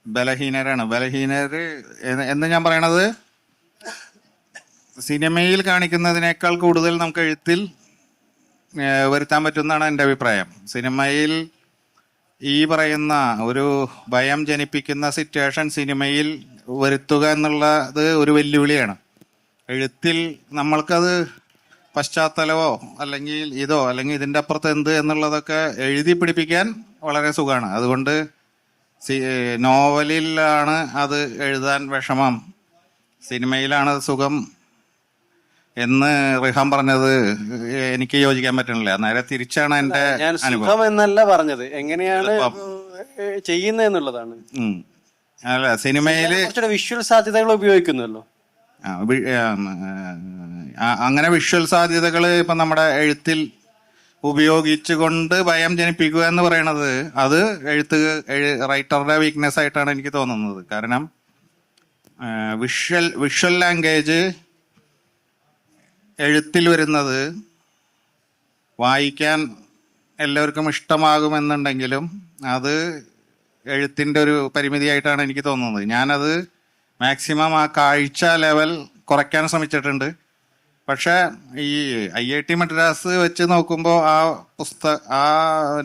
ബലഹീനരാണ്. എന്ന് ഞാൻ പറയണത്, സിനിമയിൽ കാണിക്കുന്നതിനേക്കാൾ കൂടുതൽ നമുക്ക് എഴുത്തിൽ വരുത്താൻ പറ്റുമെന്നാണ് എൻ്റെ അഭിപ്രായം. സിനിമയിൽ ഈ പറയുന്ന ഒരു ഭയം ജനിപ്പിക്കുന്ന സിറ്റുവേഷൻ സിനിമയിൽ വരുത്തുക എന്നുള്ളത് ഒരു വെല്ലുവിളിയാണ്. എഴുത്തിൽ നമ്മൾക്കത് പശ്ചാത്തലമോ അല്ലെങ്കിൽ ഇതോ അല്ലെങ്കിൽ ഇതിൻ്റെ അപ്പുറത്ത് എന്ത് എന്നുള്ളതൊക്കെ എഴുതി പിടിപ്പിക്കാൻ വളരെ സുഖമാണ്. അതുകൊണ്ട് നോവലിലാണ് അത് എഴുതാൻ വിഷമം, സിനിമയിലാണ് സുഖം എന്ന് റിഹാൻ പറഞ്ഞത് എനിക്ക് യോജിക്കാൻ പറ്റുന്നില്ല. നേരെ തിരിച്ചാണ് എൻ്റെ അനുഭവം എന്നല്ല പറഞ്ഞത്, എങ്ങനെയാണ് ചെയ്യുന്നതെന്നുള്ളതാണ്. അല്ല, സിനിമയില് വിഷ്വൽ സാധ്യതകൾ ഉപയോഗിക്കുന്നല്ലോ. അങ്ങനെ വിഷ്വൽ സാധ്യതകൾ ഇപ്പൊ നമ്മുടെ എഴുത്തിൽ ഉപയോഗിച്ചുകൊണ്ട് ഭയം ജനിപ്പിക്കുക എന്ന് പറയണത് അത് റൈറ്ററുടെ വീക്ക്നെസ് ആയിട്ടാണ് എനിക്ക് തോന്നുന്നത്. കാരണം വിഷ്വൽ ലാംഗ്വേജ് എഴുത്തിൽ വരുന്നത് വായിക്കാൻ എല്ലാവർക്കും ഇഷ്ടമാകുമെന്നുണ്ടെങ്കിലും അത് എഴുത്തിൻ്റെ ഒരു പരിമിതിയായിട്ടാണ് എനിക്ക് തോന്നുന്നത്. ഞാനത് മാക്സിമം ആ കാഴ്ച ലെവൽ കുറയ്ക്കാൻ ശ്രമിച്ചിട്ടുണ്ട്. പക്ഷേ ഈ IIT മദ്രാസ് വെച്ച് നോക്കുമ്പോൾ ആ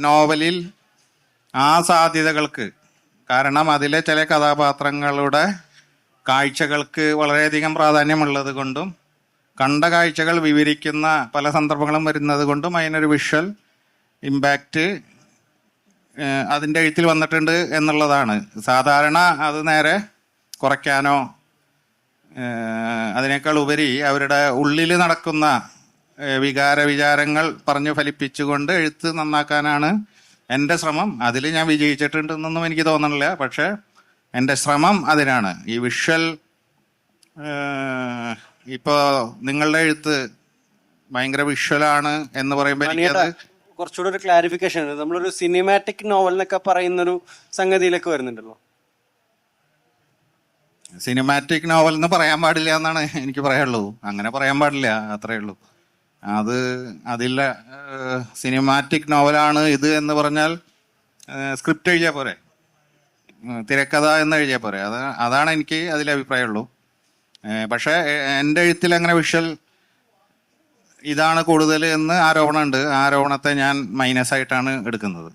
നോവലിൽ ആ സാധ്യതകൾക്ക്, കാരണം അതിലെ ചില കഥാപാത്രങ്ങളുടെ കാഴ്ചകൾക്ക് വളരെയധികം പ്രാധാന്യമുള്ളത് കൊണ്ടും കണ്ട കാഴ്ചകൾ വിവരിക്കുന്ന പല സന്ദർഭങ്ങളും വരുന്നത് കൊണ്ടും അതിനൊരു വിഷ്വൽ ഇമ്പാക്റ്റ് അതിൻ്റെ എഴുത്തിൽ വന്നിട്ടുണ്ട് എന്നുള്ളതാണ്. സാധാരണ അത് നേരെ കുറയ്ക്കാനോ അതിനേക്കാൾ ഉപരി അവരുടെ ഉള്ളിൽ നടക്കുന്ന വിചാരങ്ങൾ പറഞ്ഞു ഫലിപ്പിച്ചുകൊണ്ട് എഴുത്ത് നന്നാക്കാനാണ് എൻ്റെ ശ്രമം. അതിൽ ഞാൻ വിജയിച്ചിട്ടുണ്ടെന്നൊന്നും എനിക്ക് തോന്നണില്ല. പക്ഷെ എൻ്റെ ശ്രമം അതിനാണ്. ഈ വിഷ്വൽ, ഇപ്പോൾ നിങ്ങളുടെ എഴുത്ത് ഭയങ്കര വിഷ്വലാണ് എന്ന് പറയുമ്പോൾ കുറച്ചുകൂടെ ഒരു ക്ലാരിഫിക്കേഷൻ, നമ്മളൊരു സിനിമാറ്റിക് നോവൽ എന്നൊക്കെ പറയുന്നൊരു സംഗതിയിലൊക്കെ വരുന്നുണ്ടല്ലോ. സിനിമാറ്റിക് നോവൽ എന്ന് പറയാൻ പാടില്ല എന്നാണ് എനിക്ക് പറയാനുള്ളൂ. അങ്ങനെ പറയാൻ പാടില്ല, അത്രേ ഉള്ളൂ. അതിൽ സിനിമാറ്റിക് നോവലാണ് ഇത് എന്ന് പറഞ്ഞാൽ സ്ക്രിപ്റ്റ് എഴുതിയാൽ പോരെ, തിരക്കഥ എന്ന് എഴുതിയാൽ പോരെ. അതാണ് എനിക്ക് അതിൽ അഭിപ്രായമുള്ളൂ. പക്ഷേ എൻ്റെ എഴുത്തിൽ അങ്ങനെ വിഷ്വൽ ഇതാണ് കൂടുതൽ എന്ന് ആരോപണമുണ്ട്. ആരോപണത്തെ ഞാൻ മൈനസ് ആയിട്ടാണ് എടുക്കുന്നത്.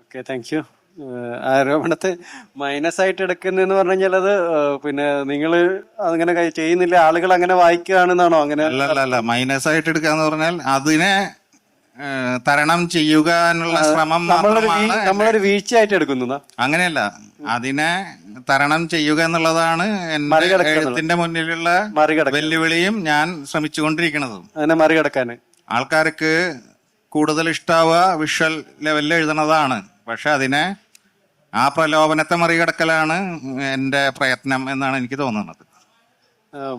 Okay, thank you. ആരോപണത്തെ മൈനസ് ആയിട്ട് എടുക്കുന്നതെന്ന് പറഞ്ഞു കഴിഞ്ഞാൽ അത് പിന്നെ നിങ്ങൾ അങ്ങനെ ചെയ്യുന്നില്ല, ആളുകൾ അങ്ങനെ വായിക്കുകയാണെന്നാണോ? അങ്ങനെ അല്ല, മൈനസ് ആയിട്ട് എടുക്കാന്ന് പറഞ്ഞാൽ അതിനെ തരണം ചെയ്യുക എന്നുള്ള ശ്രമം നമ്മളൊരു വീഴ്ചയായിട്ട് എടുക്കുന്നു. അങ്ങനെയല്ല, അതിനെ തരണം ചെയ്യുക എന്നുള്ളതാണ് എഴുത്തിന്റെ മുന്നിലുള്ള വെല്ലുവിളിയും ഞാൻ ശ്രമിച്ചുകൊണ്ടിരിക്കുന്നതും. അതിനെ മറികടക്കാൻ ആൾക്കാർക്ക് കൂടുതൽ ഇഷ്ടാവുക വിഷ്വൽ ലെവലിൽ എഴുതണതാണ്. പക്ഷെ അതിനെ ആ പ്രലോഭനത്തെ മറികടക്കലാണ് എൻ്റെ പ്രയത്നം എന്നാണ് എനിക്ക് തോന്നുന്നത്.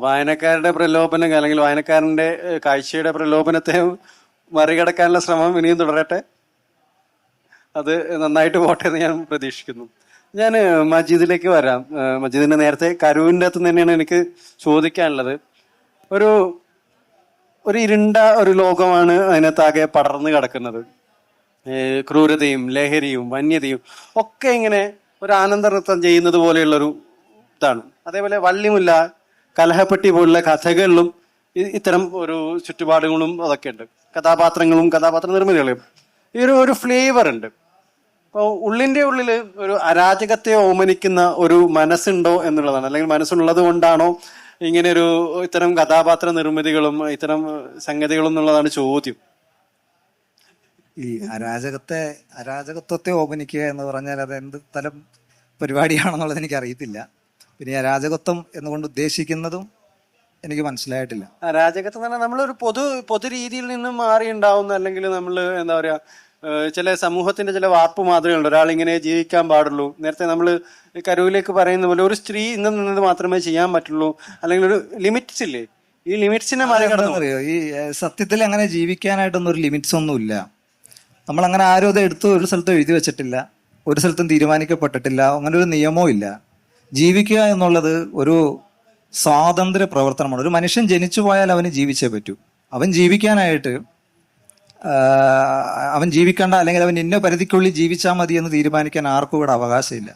വായനക്കാരുടെ പ്രലോഭനം അല്ലെങ്കിൽ വായനക്കാരന്റെ കാഴ്ചയുടെ പ്രലോഭനത്തെ മറികടക്കാനുള്ള ശ്രമം ഇനിയും തുടരട്ടെ. അത് നന്നായിട്ട് പോട്ടെ എന്ന് ഞാൻ പ്രതീക്ഷിക്കുന്നു. ഞാൻ മജീദിലേക്ക് വരാം. മജീദിന്റെ നേരത്തെ കരുവിൻ്റെ അകത്ത് തന്നെയാണ് എനിക്ക് ചോദിക്കാനുള്ളത്. ഒരു ഇരുണ്ട ഒരു ലോകമാണ് അതിനകത്താകെ പടർന്നു കിടക്കുന്നത്. ക്രൂരതയും ലഹരിയും വന്യതയും ഒക്കെ ഇങ്ങനെ ഒരു ആനന്ദ നൃത്തം ചെയ്യുന്നത് പോലെയുള്ളൊരു ഇതാണ്. അതേപോലെ വള്ളിമുല്ല, കലഹപ്പെട്ടി പോലുള്ള കഥകളിലും ഇത്തരം ഒരു ചുറ്റുപാടുകളും അതൊക്കെ ഉണ്ട്. കഥാപാത്രങ്ങളും കഥാപാത്ര നിർമ്മിതികളും ഈ ഒരു ഫ്ലേവർ ഉണ്ട്. അപ്പോൾ ഉള്ളിൻ്റെ ഉള്ളിൽ ഒരു അരാജകത്തെ ഓമനിക്കുന്ന ഒരു മനസ്സുണ്ടോ എന്നുള്ളതാണ്, അല്ലെങ്കിൽ മനസ്സുള്ളത് കൊണ്ടാണോ ഇങ്ങനെ ഒരു ഇത്തരം കഥാപാത്ര നിർമ്മിതികളും ഇത്തരം സംഗതികളും എന്നുള്ളതാണ് ചോദ്യം. ഈ അരാജകത്വത്തെ ഓപനിക്കുക എന്ന് പറഞ്ഞാൽ അത് എന്ത് തരം പരിപാടിയാണെന്നുള്ളത് എനിക്ക് അറിയത്തില്ല. പിന്നെ ഈ അരാജകത്വം എന്നുകൊണ്ട് ഉദ്ദേശിക്കുന്നതും എനിക്ക് മനസ്സിലായിട്ടില്ല. അരാജകത്വം എന്ന് പറഞ്ഞാൽ നമ്മളൊരു പൊതു രീതിയിൽ നിന്നും മാറി ഉണ്ടാവുന്ന, അല്ലെങ്കിൽ നമ്മൾ എന്താ പറയുക, ചില സമൂഹത്തിന്റെ ചില വാർപ്പ് മാതൃകകളുണ്ട്. ഒരാൾ ഇങ്ങനെ ജീവിക്കാൻ പാടുള്ളൂ. നേരത്തെ നമ്മൾ കരുവിലേക്ക് പറയുന്ന പോലെ ഒരു സ്ത്രീ ഇന്ന് നിന്നത് മാത്രമേ ചെയ്യാൻ പറ്റുള്ളൂ, അല്ലെങ്കിൽ ഒരു ലിമിറ്റ്സ് ഇല്ലേ, ഈ ലിമിറ്റ്സിനെ മറികടന്നു. അറിയോ, ഈ സത്യത്തിൽ അങ്ങനെ ജീവിക്കാനായിട്ടൊന്നും ഒരു ലിമിറ്റ്സ് ഒന്നുമില്ല. നമ്മളങ്ങനെ ആരും അത് എടുത്ത് ഒരു സ്ഥലത്തും എഴുതി വെച്ചിട്ടില്ല, ഒരു സ്ഥലത്തും തീരുമാനിക്കപ്പെട്ടിട്ടില്ല, അങ്ങനെ ഒരു നിയമവും ഇല്ല. ജീവിക്കുക എന്നുള്ളത് ഒരു സ്വാതന്ത്ര്യ പ്രവർത്തനമാണ്. ഒരു മനുഷ്യൻ ജനിച്ചു പോയാൽ അവന് ജീവിച്ചേ പറ്റൂ. അവൻ ജീവിക്കാനായിട്ട് അവൻ ജീവിക്കേണ്ട, അല്ലെങ്കിൽ അവൻ ഇന്ന പരിധിക്കുള്ളിൽ ജീവിച്ചാൽ മതി എന്ന് തീരുമാനിക്കാൻ ആർക്കും ഇവിടെ അവകാശമില്ല.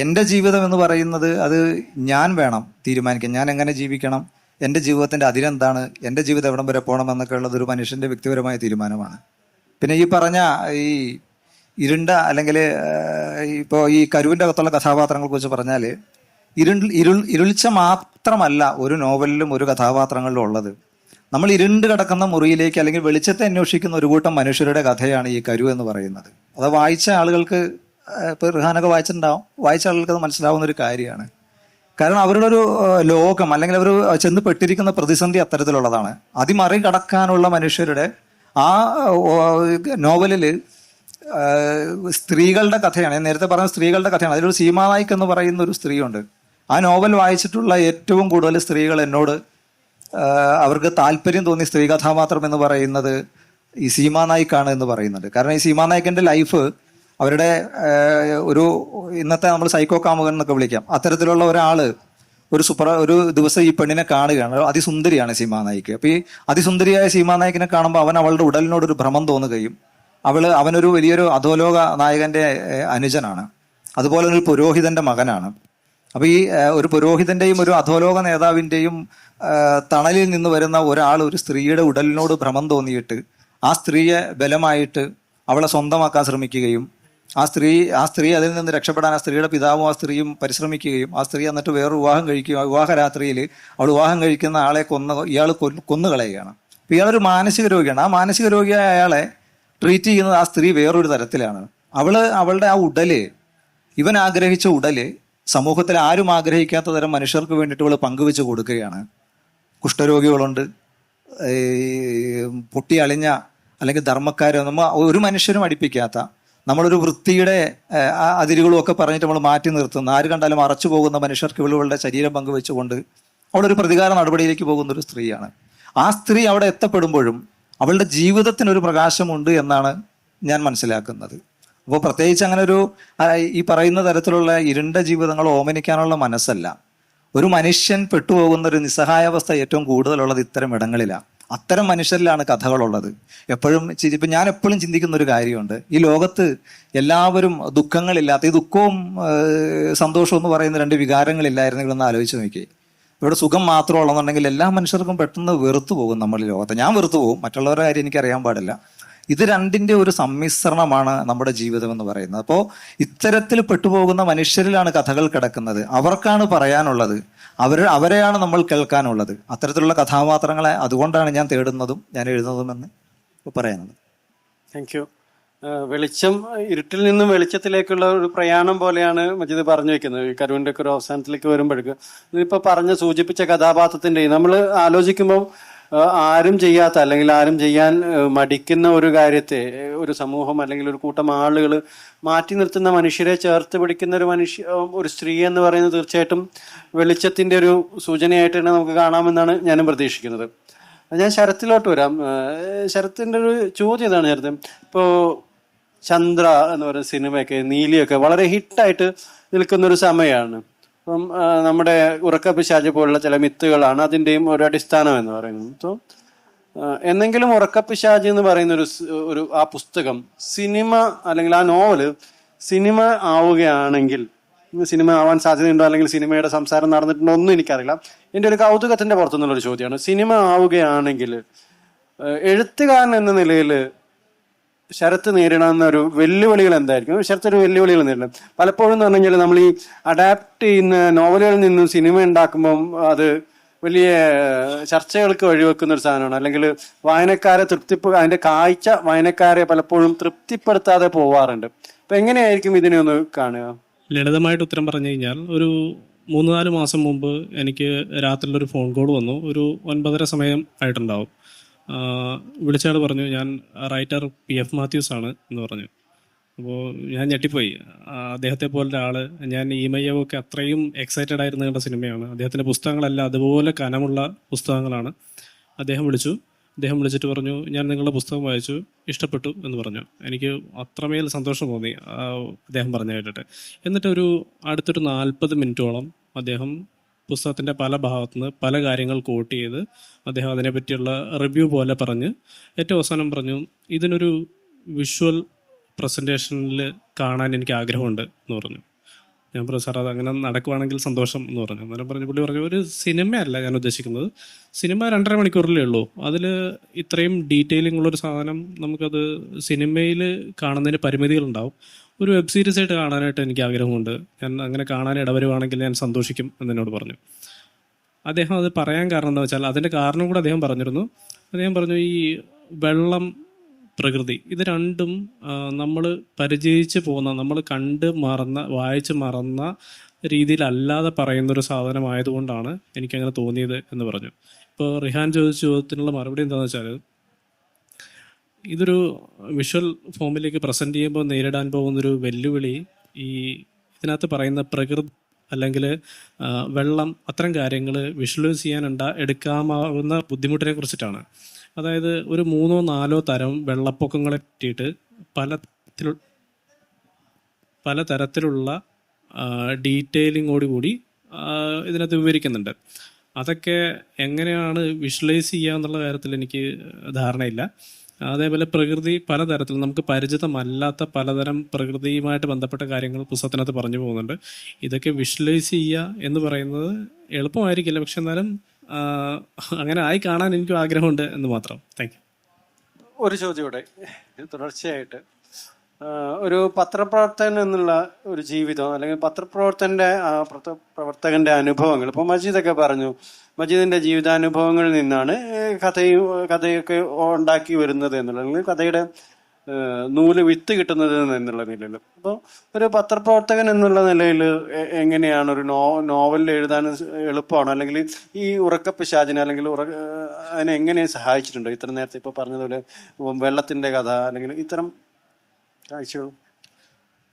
എൻ്റെ ജീവിതം എന്ന് പറയുന്നത് അത് ഞാൻ വേണം തീരുമാനിക്കാൻ. ഞാൻ എങ്ങനെ ജീവിക്കണം, എൻ്റെ ജീവിതത്തിൻ്റെ അതിരെന്താണ്, എൻ്റെ ജീവിതം എവിടം വരെ പോകണം എന്നൊക്കെ ഉള്ളത് ഒരു മനുഷ്യൻ്റെ വ്യക്തിപരമായ തീരുമാനമാണ്. പിന്നെ ഈ പറഞ്ഞ ഈ അല്ലെങ്കിൽ ഇപ്പോൾ ഈ കരുവിൻ്റെ അകത്തുള്ള കഥാപാത്രങ്ങളെ കുറിച്ച് പറഞ്ഞാൽ ഇരുളിച്ച മാത്രമല്ല ഒരു നോവലിലും ഒരു കഥാപാത്രങ്ങളിലും ഉള്ളത്. നമ്മൾ ഇരുണ്ട് കിടക്കുന്ന മുറിയിലേക്ക്, അല്ലെങ്കിൽ വെളിച്ചത്തെ അന്വേഷിക്കുന്ന ഒരു കൂട്ടം മനുഷ്യരുടെ കഥയാണ് ഈ കരു എന്ന് പറയുന്നത്. അത് വായിച്ച ആളുകൾക്ക്, ഇപ്പോൾ റിഹാനൊക്കെ വായിച്ചിട്ടുണ്ടാവും, വായിച്ച ആളുകൾക്ക് അത് മനസ്സിലാവുന്ന ഒരു കാര്യമാണ്. കാരണം അവരുടെ ഒരു ലോകം, അല്ലെങ്കിൽ അവർ ചെന്ന് പെട്ടിരിക്കുന്ന പ്രതിസന്ധി അത്തരത്തിലുള്ളതാണ്. അതിമറികടക്കാനുള്ള മനുഷ്യരുടെ ആ നോവലിൽ സ്ത്രീകളുടെ കഥയാണ്. ഞാൻ നേരത്തെ പറഞ്ഞ സ്ത്രീകളുടെ കഥയാണ്. അതിലൊരു സീമാ നായിക് എന്ന് പറയുന്ന ഒരു സ്ത്രീയുണ്ട്. ആ നോവൽ വായിച്ചിട്ടുള്ള ഏറ്റവും കൂടുതൽ സ്ത്രീകൾ എന്നോട് അവർക്ക് താല്പര്യം തോന്നിയ സ്ത്രീ കഥാപാത്രം എന്ന് പറയുന്നത് ഈ സീമാ നായിക്കാണ് എന്ന് പറയുന്നുണ്ട്. കാരണം ഈ സീമാ നായിക്കിന്റെ ലൈഫ്, അവരുടെ ഒരു ഇന്നത്തെ നമ്മൾ സൈക്കോ കാമുകൻ എന്നൊക്കെ വിളിക്കാം, അത്തരത്തിലുള്ള ഒരാള് ഒരു ദിവസം ഈ പെണ്ണിനെ കാണുകയാണ്. അതിസുന്ദരിയാണ് സീമാ നായിക്ക്. അപ്പൊ ഈ അതിസുന്ദരിയായ സീമാ നായിക്കിനെ കാണുമ്പോൾ അവളുടെ ഉടലിനോട് ഒരു ഭ്രമം തോന്നുകയും അവനൊരു വലിയൊരു അധോലോക നായകന്റെ അനുജനാണ്. അതുപോലെ ഒരു പുരോഹിതന്റെ മകനാണ്. അപ്പൊ ഈ ഒരു പുരോഹിതന്റെയും ഒരു അധോലോക നേതാവിന്റെയും തണലിൽ നിന്ന് വരുന്ന ഒരാൾ ഒരു സ്ത്രീയുടെ ഉടലിനോട് ഭ്രമം തോന്നിയിട്ട് ആ സ്ത്രീയെ ബലമായിട്ട് അവളെ സ്വന്തമാക്കാൻ ശ്രമിക്കുകയും ആ സ്ത്രീ അതിൽ നിന്ന് രക്ഷപ്പെടാൻ ആ സ്ത്രീയുടെ പിതാവും ആ സ്ത്രീയും പരിശ്രമിക്കുകയും ആ സ്ത്രീ എന്നിട്ട് വേറൊരു വിവാഹം കഴിക്കുകയും, വിവാഹ രാത്രിയിൽ അവൾ വിവാഹം കഴിക്കുന്ന ആളെ ഇയാൾ കൊന്നുകളയുകയാണ്. അപ്പൊ ഇയാളൊരു മാനസിക രോഗിയാണ്. ആ മാനസിക രോഗിയായ അയാളെ ട്രീറ്റ് ചെയ്യുന്നത് ആ സ്ത്രീ വേറൊരു തരത്തിലാണ്. അവളുടെ ആ ഉടല്, ഇവൻ ആഗ്രഹിച്ച ഉടല് സമൂഹത്തിൽ ആരും ആഗ്രഹിക്കാത്ത തരം മനുഷ്യർക്ക് വേണ്ടിയിട്ട് ഇവൾ പങ്കുവെച്ച് കൊടുക്കുകയാണ്. കുഷ്ഠരോഗികളുണ്ട്, പൊട്ടി അളിഞ്ഞ അല്ലെങ്കിൽ ധർമ്മക്കാരോ, നമ്മൾ ഒരു മനുഷ്യരും അടുപ്പിക്കാത്ത, നമ്മളൊരു വൃത്തിയുടെ അതിരുകളും ഒക്കെ പറഞ്ഞിട്ട് നമ്മൾ മാറ്റി നിർത്തുന്ന, ആര് കണ്ടാലും അറച്ചു പോകുന്ന മനുഷ്യർക്ക് ഇവളുകളുടെ ശരീരം പങ്കുവെച്ചുകൊണ്ട് അവളൊരു പ്രതികാര നടപടിയിലേക്ക് പോകുന്ന ഒരു സ്ത്രീയാണ്. ആ സ്ത്രീ അവിടെ എത്തപ്പെടുമ്പോഴും അവളുടെ ജീവിതത്തിനൊരു പ്രകാശമുണ്ട് എന്നാണ് ഞാൻ മനസ്സിലാക്കുന്നത്. അപ്പോൾ പ്രത്യേകിച്ച് അങ്ങനെ ഒരു ഈ പറയുന്ന തരത്തിലുള്ള ഇരുണ്ട ജീവിതങ്ങൾ ഓമനിക്കാനുള്ള മനസ്സല്ല. ഒരു മനുഷ്യൻ പെട്ടുപോകുന്ന ഒരു നിസ്സഹായാവസ്ഥ ഏറ്റവും കൂടുതലുള്ളത് ഇത്തരം ഇടങ്ങളിലാണ്. അത്തരം മനുഷ്യരിലാണ് കഥകളുള്ളത്. ഇപ്പം ഞാൻ എപ്പോഴും ചിന്തിക്കുന്ന ഒരു കാര്യമുണ്ട്, ഈ ലോകത്ത് എല്ലാവരും ദുഃഖങ്ങളില്ലാത്ത, ഈ ദുഃഖവും സന്തോഷവും എന്ന് പറയുന്ന രണ്ട് വികാരങ്ങളില്ലായിരുന്നെങ്കിൽ ഒന്ന് ആലോചിച്ച് നോക്കി. ഇവിടെ സുഖം മാത്രമുള്ളതെന്നുണ്ടെങ്കിൽ എല്ലാ മനുഷ്യർക്കും പെട്ടെന്ന് വെറുത്തു പോകും നമ്മൾ ലോകത്തെ. ഞാൻ വെറുത്തു പോകും, മറ്റുള്ളവരുടെ കാര്യം എനിക്കറിയാൻ പാടില്ല. ഇത് രണ്ടിന്റെ ഒരു സമ്മിശ്രണമാണ് നമ്മുടെ ജീവിതം എന്ന് പറയുന്നത്. അപ്പോൾ ഇത്തരത്തിൽ പെട്ടുപോകുന്ന മനുഷ്യരിലാണ് കഥകൾ കിടക്കുന്നത്. അവർക്കാണ് പറയാനുള്ളത്, അവരെയാണ് നമ്മൾ കേൾക്കാനുള്ളത്. അത്തരത്തിലുള്ള കഥാപാത്രങ്ങളെ അതുകൊണ്ടാണ് ഞാൻ തേടുന്നതും ഞാൻ എഴുതുന്നതുമെന്ന് പറയുന്നത്. Thank you. വെളിച്ചം, ഇരുട്ടിൽ നിന്നും വെളിച്ചത്തിലേക്കുള്ള ഒരു പ്രയാണം പോലെയാണ് മജീദ് പറഞ്ഞു വെക്കുന്നത്. ഈ കരുവിൻ്റെ ഒക്കെ ഒരു അവസാനത്തിലേക്ക് വരുമ്പോഴേക്ക് ഇതിപ്പോൾ സൂചിപ്പിച്ച കഥാപാത്രത്തിൻ്റെ നമ്മൾ ആലോചിക്കുമ്പോൾ ആരും ചെയ്യാത്ത, അല്ലെങ്കിൽ ആരും ചെയ്യാൻ മടിക്കുന്ന ഒരു കാര്യത്തെ ഒരു സമൂഹം അല്ലെങ്കിൽ ഒരു കൂട്ടം ആളുകൾ മാറ്റി നിർത്തുന്ന, മനുഷ്യരെ ചേർത്ത് പിടിക്കുന്ന ഒരു സ്ത്രീ എന്ന് പറയുന്നത് തീർച്ചയായിട്ടും വെളിച്ചത്തിൻ്റെ ഒരു സൂചനയായിട്ട് തന്നെ നമുക്ക് കാണാമെന്നാണ് ഞാനും പ്രതീക്ഷിക്കുന്നത്. ഞാൻ ശരത്തിലോട്ട് വരാം. ശരത്തിൻ്റെ ഒരു ചോദ്യം ഇതാണ്. ശരത്ത്, ഇപ്പോൾ ചന്ദ്ര എന്ന് പറയുന്ന സിനിമയൊക്കെ, നീലിയൊക്കെ വളരെ ഹിറ്റായിട്ട് നിൽക്കുന്നൊരു സമയമാണ്. അപ്പം നമ്മുടെ ഉറക്കപ്പിശാച് പോലുള്ള ചില മിത്തുകളാണ് അതിൻ്റെയും ഒരു അടിസ്ഥാനം എന്ന് പറയുന്നത്. സോ എന്നെങ്കിലും ഉറക്കപ്പിശാച് എന്ന് പറയുന്ന ഒരു ആ പുസ്തകം സിനിമ, അല്ലെങ്കിൽ ആ നോവല് സിനിമ ആവുകയാണെങ്കിൽ, സിനിമ ആവാൻ സാധ്യതയുണ്ടോ, അല്ലെങ്കിൽ സിനിമയുടെ സംസാരം നടന്നിട്ടുണ്ടോ ഒന്നും എനിക്കറിയില്ല. എൻ്റെ ഒരു കൗതുകത്തിൻ്റെ പുറത്തുനിന്നുള്ളൊരു ചോദ്യമാണ്. സിനിമ ആവുകയാണെങ്കിൽ എഴുത്തുകാരൻ എന്ന നിലയിൽ ശരത്ത് നേരിടുന്ന ഒരു വെല്ലുവിളികൾ എന്തായിരിക്കും? ശരത്ത് ഒരു വെല്ലുവിളികൾ നേരിടും പലപ്പോഴും എന്ന് പറഞ്ഞു കഴിഞ്ഞാൽ നമ്മൾ ഈ അഡാപ്റ്റ് ചെയ്യുന്ന നോവലുകളിൽ നിന്നും സിനിമ ഉണ്ടാക്കുമ്പം അത് വലിയ ചർച്ചകൾക്ക് വഴിവെക്കുന്ന ഒരു സാധനമാണ്. അല്ലെങ്കിൽ വായനക്കാരെ അതിന്റെ കാഴ്ച വായനക്കാരെ പലപ്പോഴും തൃപ്തിപ്പെടുത്താതെ പോവാറുണ്ട്. അപ്പൊ എങ്ങനെയായിരിക്കും ഇതിനെ ഒന്ന് കാണുക? ലളിതമായിട്ട് ഉത്തരം പറഞ്ഞു കഴിഞ്ഞാൽ, ഒരു 3-4 മാസം മുമ്പ് എനിക്ക് രാത്രിയിലൊരു ഫോൺ കോൾ വന്നു. ഒരു 9:30 സമയം ആയിട്ടുണ്ടാവും. വിളിച്ചയാൾ പറഞ്ഞു, ഞാൻ റൈറ്റർ PF മാത്യൂസ് ആണ് എന്ന് പറഞ്ഞു. അപ്പോൾ ഞാൻ ഞെട്ടിപ്പോയി. അദ്ദേഹത്തെ പോലൊരു ആള്, ഞാൻ ഈമയൊക്കെ അത്രയും എക്സൈറ്റഡ് ആയിരുന്നു കണ്ട സിനിമയാണ്. അദ്ദേഹത്തിൻ്റെ പുസ്തകങ്ങളെല്ലാം അതുപോലെ കനമുള്ള പുസ്തകങ്ങളാണ്. അദ്ദേഹം വിളിച്ചിട്ട് പറഞ്ഞു, ഞാൻ നിങ്ങളുടെ പുസ്തകം വായിച്ചു, ഇഷ്ടപ്പെട്ടു എന്ന് പറഞ്ഞു. എനിക്ക് അത്രമേൽ സന്തോഷം തോന്നി അദ്ദേഹം പറഞ്ഞു കേട്ടിട്ട്. എന്നിട്ട് അടുത്തൊരു 40 മിനിറ്റോളം അദ്ദേഹം പുസ്തകത്തിൻ്റെ പല ഭാഗത്തുനിന്ന് പല കാര്യങ്ങൾ കോട്ട് ചെയ്ത് അദ്ദേഹം അതിനെപ്പറ്റിയുള്ള റിവ്യൂ പോലെ പറഞ്ഞ് ഏറ്റവും അവസാനം പറഞ്ഞു, ഇതിനൊരു വിഷ്വൽ പ്രസൻറ്റേഷനിൽ കാണാൻ എനിക്ക് ആഗ്രഹമുണ്ട് എന്ന് പറഞ്ഞു. ഞാൻ പറഞ്ഞു, സാർ അത് അങ്ങനെ നടക്കുവാണെങ്കിൽ സന്തോഷം എന്ന് പറഞ്ഞു. അന്നേരം പുള്ളി പറഞ്ഞു, ഒരു സിനിമയല്ല ഞാൻ ഉദ്ദേശിക്കുന്നത്, സിനിമ 2.5 മണിക്കൂറിലേ ഉള്ളൂ, അതിൽ ഇത്രയും ഡീറ്റെയിലിംഗ് ഉള്ളൊരു സാധനം നമുക്കത് സിനിമയിൽ കാണുന്നതിന് പരിമിതികളുണ്ടാവും, ഒരു വെബ് സീരീസ് ആയിട്ട് കാണാനായിട്ട് എനിക്ക് ആഗ്രഹമുണ്ട്, ഞാൻ അങ്ങനെ കാണാൻ ഇടവരുവാണെങ്കിൽ ഞാൻ സന്തോഷിക്കും എന്നോട് പറഞ്ഞു. അദ്ദേഹം അത് പറയാൻ കാരണം എന്താ വെച്ചാൽ അതിൻ്റെ കാരണം കൂടെ അദ്ദേഹം പറഞ്ഞിരുന്നു. അദ്ദേഹം പറഞ്ഞു, ഈ വെള്ളം, പ്രകൃതി, ഇത് രണ്ടും നമ്മൾ പരിചയിച്ച് പോകുന്ന, നമ്മൾ കണ്ട് മറന്ന, വായിച്ച് മറന്ന രീതിയിലല്ലാതെ പറയുന്നൊരു സാധനമായതുകൊണ്ടാണ് എനിക്കങ്ങനെ തോന്നിയത് എന്ന് പറഞ്ഞു. ഇപ്പോൾ റിഹാൻ ചോദിച്ച ചോദ്യത്തിനുള്ള മറുപടി എന്താണെന്ന് വെച്ചാൽ, ഇതൊരു വിഷ്വൽ ഫോമിലേക്ക് പ്രസൻറ്റ് ചെയ്യുമ്പോൾ നേരിടാൻ പോകുന്നൊരു വെല്ലുവിളി ഈ ഇതിനകത്ത് പറയുന്ന പ്രകൃതി അല്ലെങ്കിൽ വെള്ളം, അത്തരം കാര്യങ്ങൾ വിഷ്വലൈസ് ചെയ്യാൻ എടുക്കാമാവുന്ന ബുദ്ധിമുട്ടിനെ കുറിച്ചിട്ടാണ്. അതായത് ഒരു 3-4 തരം വെള്ളപ്പൊക്കങ്ങളെ പറ്റിയിട്ട് പല തരത്തിലുള്ള ഡീറ്റെയിലിങ്ങോടുകൂടി ഇതിനകത്ത് വിവരിക്കുന്നുണ്ട്. അതൊക്കെ എങ്ങനെയാണ് വിഷ്വലൈസ് ചെയ്യുക എന്നുള്ള കാര്യത്തിൽ എനിക്ക് ധാരണയില്ല. അതേപോലെ പ്രകൃതി പലതരത്തിൽ നമുക്ക് പരിചിതമല്ലാത്ത പലതരം പ്രകൃതിയുമായിട്ട് ബന്ധപ്പെട്ട കാര്യങ്ങൾ പുസ്തകത്തിനകത്ത് പറഞ്ഞു പോകുന്നുണ്ട്. ഇതൊക്കെ വിഷ്വലൈസ് ചെയ്യുക എന്ന് പറയുന്നത് എളുപ്പമായിരിക്കില്ല, പക്ഷെ എന്നാലും അങ്ങനെ ആയി കാണാൻ എനിക്കും ആഗ്രഹമുണ്ട് എന്ന് മാത്രം. Thank you. ഒരു ചോദ്യം ഇവിടെ തുടർച്ചയായിട്ട്, ഒരു പത്രപ്രവർത്തകൻ എന്നുള്ള ഒരു ജീവിതം അല്ലെങ്കിൽ പ്രവർത്തകന്റെ അനുഭവങ്ങൾ, ഇപ്പോൾ മജീദൊക്കെ പറഞ്ഞു, മജീദിന്റെ ജീവിതാനുഭവങ്ങളിൽ നിന്നാണ് കഥയൊക്കെ ഉണ്ടാക്കി വരുന്നത് എന്നുള്ളത്, അല്ലെങ്കിൽ കഥയുടെ നൂല് വിത്ത് കിട്ടുന്നത് എന്നുള്ള നിലയിൽ. അപ്പോൾ ഒരു പത്രപ്രവർത്തകൻ എന്നുള്ള നിലയിൽ എങ്ങനെയാണ് ഒരു നോവലിൽ എഴുതാൻ എളുപ്പമാണോ, അല്ലെങ്കിൽ ഈ ഉറക്കപ്പിശാചിനെ അല്ലെങ്കിൽ അതിനെ എങ്ങനെ സഹായിച്ചിട്ടുണ്ടോ? ഇത്ര നേരത്തെ ഇപ്പോൾ പറഞ്ഞതുപോലെ വെള്ളത്തിന്റെ കഥ അല്ലെങ്കിൽ ഇത്തരം കാഴ്ചകൾ.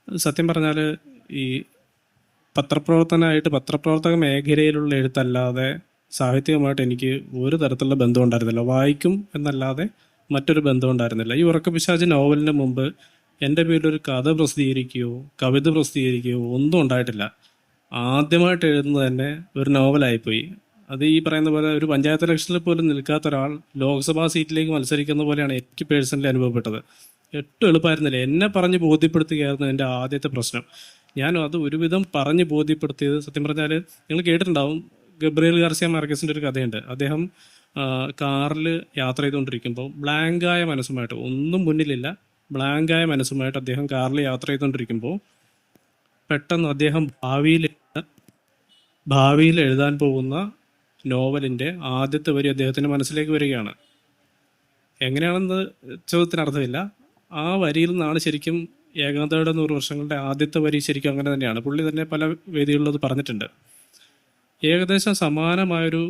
സത്യം പറഞ്ഞാൽ ഈ പത്രപ്രവർത്തക മേഖലയിലുള്ള എഴുത്തല്ലാതെ സാഹിത്യവുമായിട്ട് എനിക്ക് ഒരു തരത്തിലുള്ള ബന്ധം ഉണ്ടായിരുന്നില്ല. വായിക്കും എന്നല്ലാതെ മറ്റൊരു ബന്ധം ഉണ്ടായിരുന്നില്ല. ഈ ഉറക്കപ്പിശാച് നോവലിന് മുമ്പ് എൻ്റെ പേരിലൊരു കഥ പ്രസിദ്ധീകരിക്കുകയോ കവിത പ്രസിദ്ധീകരിക്കുകയോ ഒന്നും ഉണ്ടായിട്ടില്ല. ആദ്യമായിട്ട് എഴുതുന്നത് തന്നെ ഒരു നോവലായിപ്പോയി. അത് ഈ പറയുന്ന പോലെ ഒരു പഞ്ചായത്ത് ഇലക്ഷനിൽ പോലും നിൽക്കാത്ത ഒരാൾ ലോക്സഭാ സീറ്റിലേക്ക് മത്സരിക്കുന്ന പോലെയാണ് എനിക്ക് പേഴ്സണലി അനുഭവപ്പെട്ടത്. ഏറ്റവും എളുപ്പമായിരുന്നില്ല. എന്നെ പറഞ്ഞ് ബോധ്യപ്പെടുത്തുകയായിരുന്നു എൻ്റെ ആദ്യത്തെ പ്രശ്നം. ഞാൻ അത് ഒരുവിധം പറഞ്ഞ് ബോധ്യപ്പെടുത്തിയത്, സത്യം പറഞ്ഞാൽ നിങ്ങൾ കേട്ടിട്ടുണ്ടാവും, ഗബ്രിയേൽ ഗാർസിയ മാർക്കസിൻ്റെ ഒരു കഥയുണ്ട്. അദ്ദേഹം കാറിൽ യാത്ര ചെയ്തുകൊണ്ടിരിക്കുമ്പോൾ ബ്ലാങ്കായ മനസ്സുമായിട്ട്, ഒന്നും മുന്നിലില്ല, ബ്ലാങ്കായ മനസ്സുമായിട്ട് അദ്ദേഹം കാറിൽ യാത്ര ചെയ്തുകൊണ്ടിരിക്കുമ്പോൾ പെട്ടെന്ന് അദ്ദേഹം ഭാവിയിൽ എഴുതാൻ പോകുന്ന നോവലിൻ്റെ ആദ്യത്തെ വരി അദ്ദേഹത്തിൻ്റെ മനസ്സിലേക്ക് വരികയാണ്. എങ്ങനെയാണെന്ന് ചോദ്യത്തിന് അർത്ഥമില്ല. ആ വരിയിൽ നിന്നാണ് ശരിക്കും ഏകാന്തയുടെ 100 വർഷങ്ങളുടെ ആദ്യത്തെ വരി ശരിക്കും അങ്ങനെ തന്നെയാണ്. പുള്ളി തന്നെ പല വേദികളിലും അത് പറഞ്ഞിട്ടുണ്ട്. ഏകദേശം സമാനമായൊരു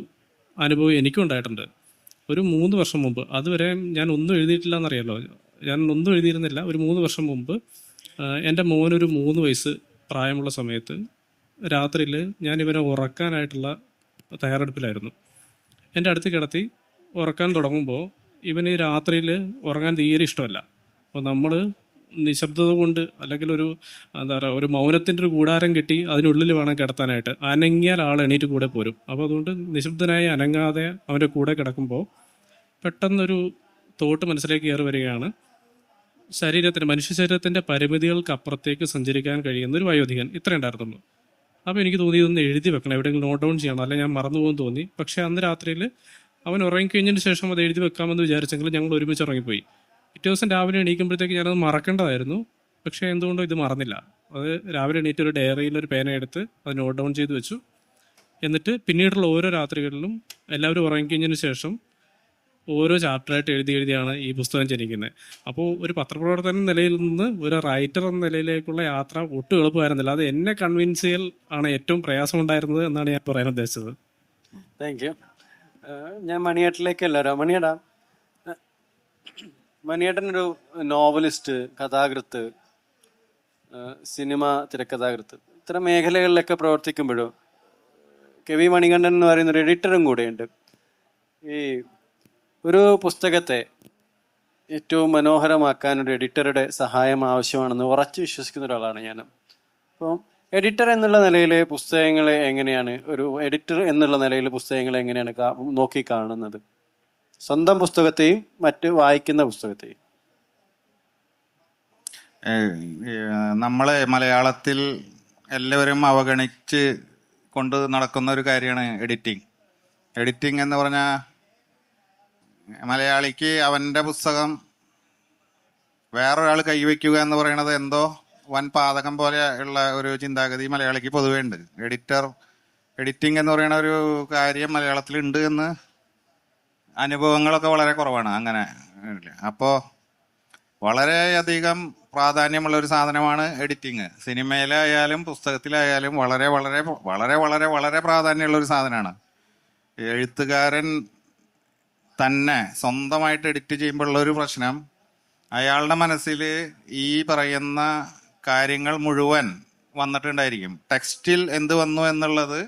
അനുഭവം എനിക്കും ഉണ്ടായിട്ടുണ്ട്. ഒരു 3 വർഷം മുമ്പ്, അതുവരെ ഞാൻ ഒന്നും എഴുതിയിട്ടില്ല എന്നറിയാലോ, ഞാൻ ഒന്നും എഴുതിയിരുന്നില്ല. ഒരു 3 വർഷം മുമ്പ് എൻ്റെ മോനൊരു 3 വയസ്സ് പ്രായമുള്ള സമയത്ത് രാത്രിയിൽ ഞാൻ ഇവനെ ഉറക്കാനായിട്ടുള്ള തയ്യാറെടുപ്പിലായിരുന്നു. എൻ്റെ അടുത്ത് കിടത്തി ഉറക്കാൻ തുടങ്ങുമ്പോൾ ഇവന് രാത്രിയിൽ ഉറങ്ങാൻ തീരെ ഇഷ്ടമല്ല. അപ്പോൾ നമ്മൾ നിശബ്ദത കൊണ്ട്, അല്ലെങ്കിൽ ഒരു മൗനത്തിൻ്റെ ഒരു കൂടാരം കെട്ടി അതിനുള്ളിൽ വേണം കിടത്താനായിട്ട്. അനങ്ങിയാൽ ആൾ എണീറ്റ് കൂടെ പോരും. അപ്പോൾ അതുകൊണ്ട് നിശബ്ദനായി അനങ്ങാതെ അവൻ്റെ കൂടെ കിടക്കുമ്പോൾ പെട്ടെന്നൊരു തോട്ട് മനസ്സിലേക്ക് കയറി വരികയാണ്. മനുഷ്യ ശരീരത്തിൻ്റെ പരിമിതികൾക്ക് അപ്പുറത്തേക്ക് സഞ്ചരിക്കാൻ കഴിയുന്ന ഒരു വയോധികൻ, ഇത്രയും ഉണ്ടായിരുന്നുള്ളൂ. അപ്പോൾ എനിക്ക് തോന്നി ഇതൊന്ന് എഴുതി വെക്കണം, എവിടെയെങ്കിലും നോട്ട് ഡൗൺ ചെയ്യണം, അല്ലെങ്കിൽ ഞാൻ മറന്നുപോകുമെന്ന് തോന്നി. പക്ഷേ അന്ന് രാത്രിയിൽ അവൻ ഉറങ്ങിക്കഴിഞ്ഞതിന് ശേഷം അത് എഴുതി വെക്കാമെന്ന് വിചാരിച്ചെങ്കിലും ഞങ്ങൾ ഒരുമിച്ച് ഉറങ്ങിപ്പോയി. പിറ്റേ ദിവസം രാവിലെ എണീക്കുമ്പോഴത്തേക്ക് ഞാനത് മറക്കേണ്ടതായിരുന്നു. പക്ഷേ എന്തുകൊണ്ടോ ഇത് മറന്നില്ല. അത് രാവിലെ എണീറ്റ് ഒരു ഡയറിയിൽ ഒരു പേന എടുത്ത് അത് നോട്ട് ഡൗൺ ചെയ്ത് വെച്ചു. എന്നിട്ട് പിന്നീടുള്ള ഓരോ രാത്രികളിലും എല്ലാവരും ഉറങ്ങിക്കഴിഞ്ഞതിന് ശേഷം ഓരോ ചാപ്റ്ററായിട്ട് എഴുതിയാണ് ഈ പുസ്തകം ജനിക്കുന്നത്. അപ്പോൾ ഒരു പത്രപ്രവർത്തന നിലയിൽ നിന്ന് ഒരു റൈറ്റർ എന്ന നിലയിലേക്കുള്ള യാത്ര ഒട്ടും എളുപ്പമായിരുന്നില്ല. അത് എന്നെ കൺവിൻസ് ചെയ്യൽ ആണ് ഏറ്റവും പ്രയാസമുണ്ടായിരുന്നത് എന്നാണ് ഞാൻ പറയാൻ ഉദ്ദേശിച്ചത്. Thank you. ഞാൻ മണിയേട്ടനിലേക്കല്ല വരാം. മണിയേട്ടാ, മണിയേട്ടനൊരു നോവലിസ്റ്റ്, കഥാകൃത്ത്, സിനിമ തിരക്കഥാകൃത്ത്, ഇത്തരം മേഖലകളിലൊക്കെ പ്രവർത്തിക്കുമ്പോഴും കെ.വി. മണികണ്ഠൻ എന്ന് പറയുന്ന ഒരു എഡിറ്ററും കൂടെയുണ്ട്. ഈ ഒരു പുസ്തകത്തെ ഏറ്റവും മനോഹരമാക്കാൻ ഒരു എഡിറ്ററുടെ സഹായം ആവശ്യമാണെന്ന് ഉറച്ചു വിശ്വസിക്കുന്ന ഒരാളാണ് ഞാൻ. അപ്പം എഡിറ്റർ എന്നുള്ള നിലയിൽ പുസ്തകങ്ങളെ എങ്ങനെയാണ്, ഒരു എഡിറ്റർ എന്നുള്ള നിലയിൽ പുസ്തകങ്ങളെ എങ്ങനെയാണ് നോക്കി കാണുന്നത്? സ്വന്തം പുസ്തകത്തെയും മറ്റ് വായിക്കുന്ന പുസ്തകത്തെയും. നമ്മളെ മലയാളത്തിൽ എല്ലാവരും അവഗണിച്ച് കൊണ്ട് നടക്കുന്ന ഒരു കാര്യമാണ് എഡിറ്റിംഗ്. എഡിറ്റിംഗ് എന്ന് പറഞ്ഞാൽ മലയാളിക്ക് അവൻ്റെ പുസ്തകം വേറൊരാൾ കൈവയ്ക്കുക എന്ന് പറയുന്നത് എന്തോ വൻ പാതകം പോലെ ഉള്ള ഒരു ചിന്താഗതി മലയാളിക്ക് പൊതുവേ ഉണ്ട്. എഡിറ്റിംഗ് എന്ന് പറയുന്ന ഒരു കാര്യം മലയാളത്തിലുണ്ട് എന്ന് അനുഭവങ്ങളൊക്കെ വളരെ കുറവാണ്. അങ്ങനെ അപ്പോൾ വളരെയധികം പ്രാധാന്യമുള്ള ഒരു സാധനമാണ് എഡിറ്റിംഗ്. സിനിമയിലായാലും പുസ്തകത്തിലായാലും വളരെ വളരെ വളരെ വളരെ വളരെ പ്രാധാന്യമുള്ള ഒരു സാധനമാണ്. എഴുത്തുകാരൻ തന്നെ സ്വന്തമായിട്ട് എഡിറ്റ് ചെയ്യുമ്പോഴുള്ള ഒരു പ്രശ്നം, അയാളുടെ മനസ്സിൽ ഈ പറയുന്ന കാര്യങ്ങൾ മുഴുവൻ വന്നിട്ടുണ്ടായിരിക്കും. ടെക്സ്റ്റിൽ എന്ത് വന്നു എന്നുള്ളത്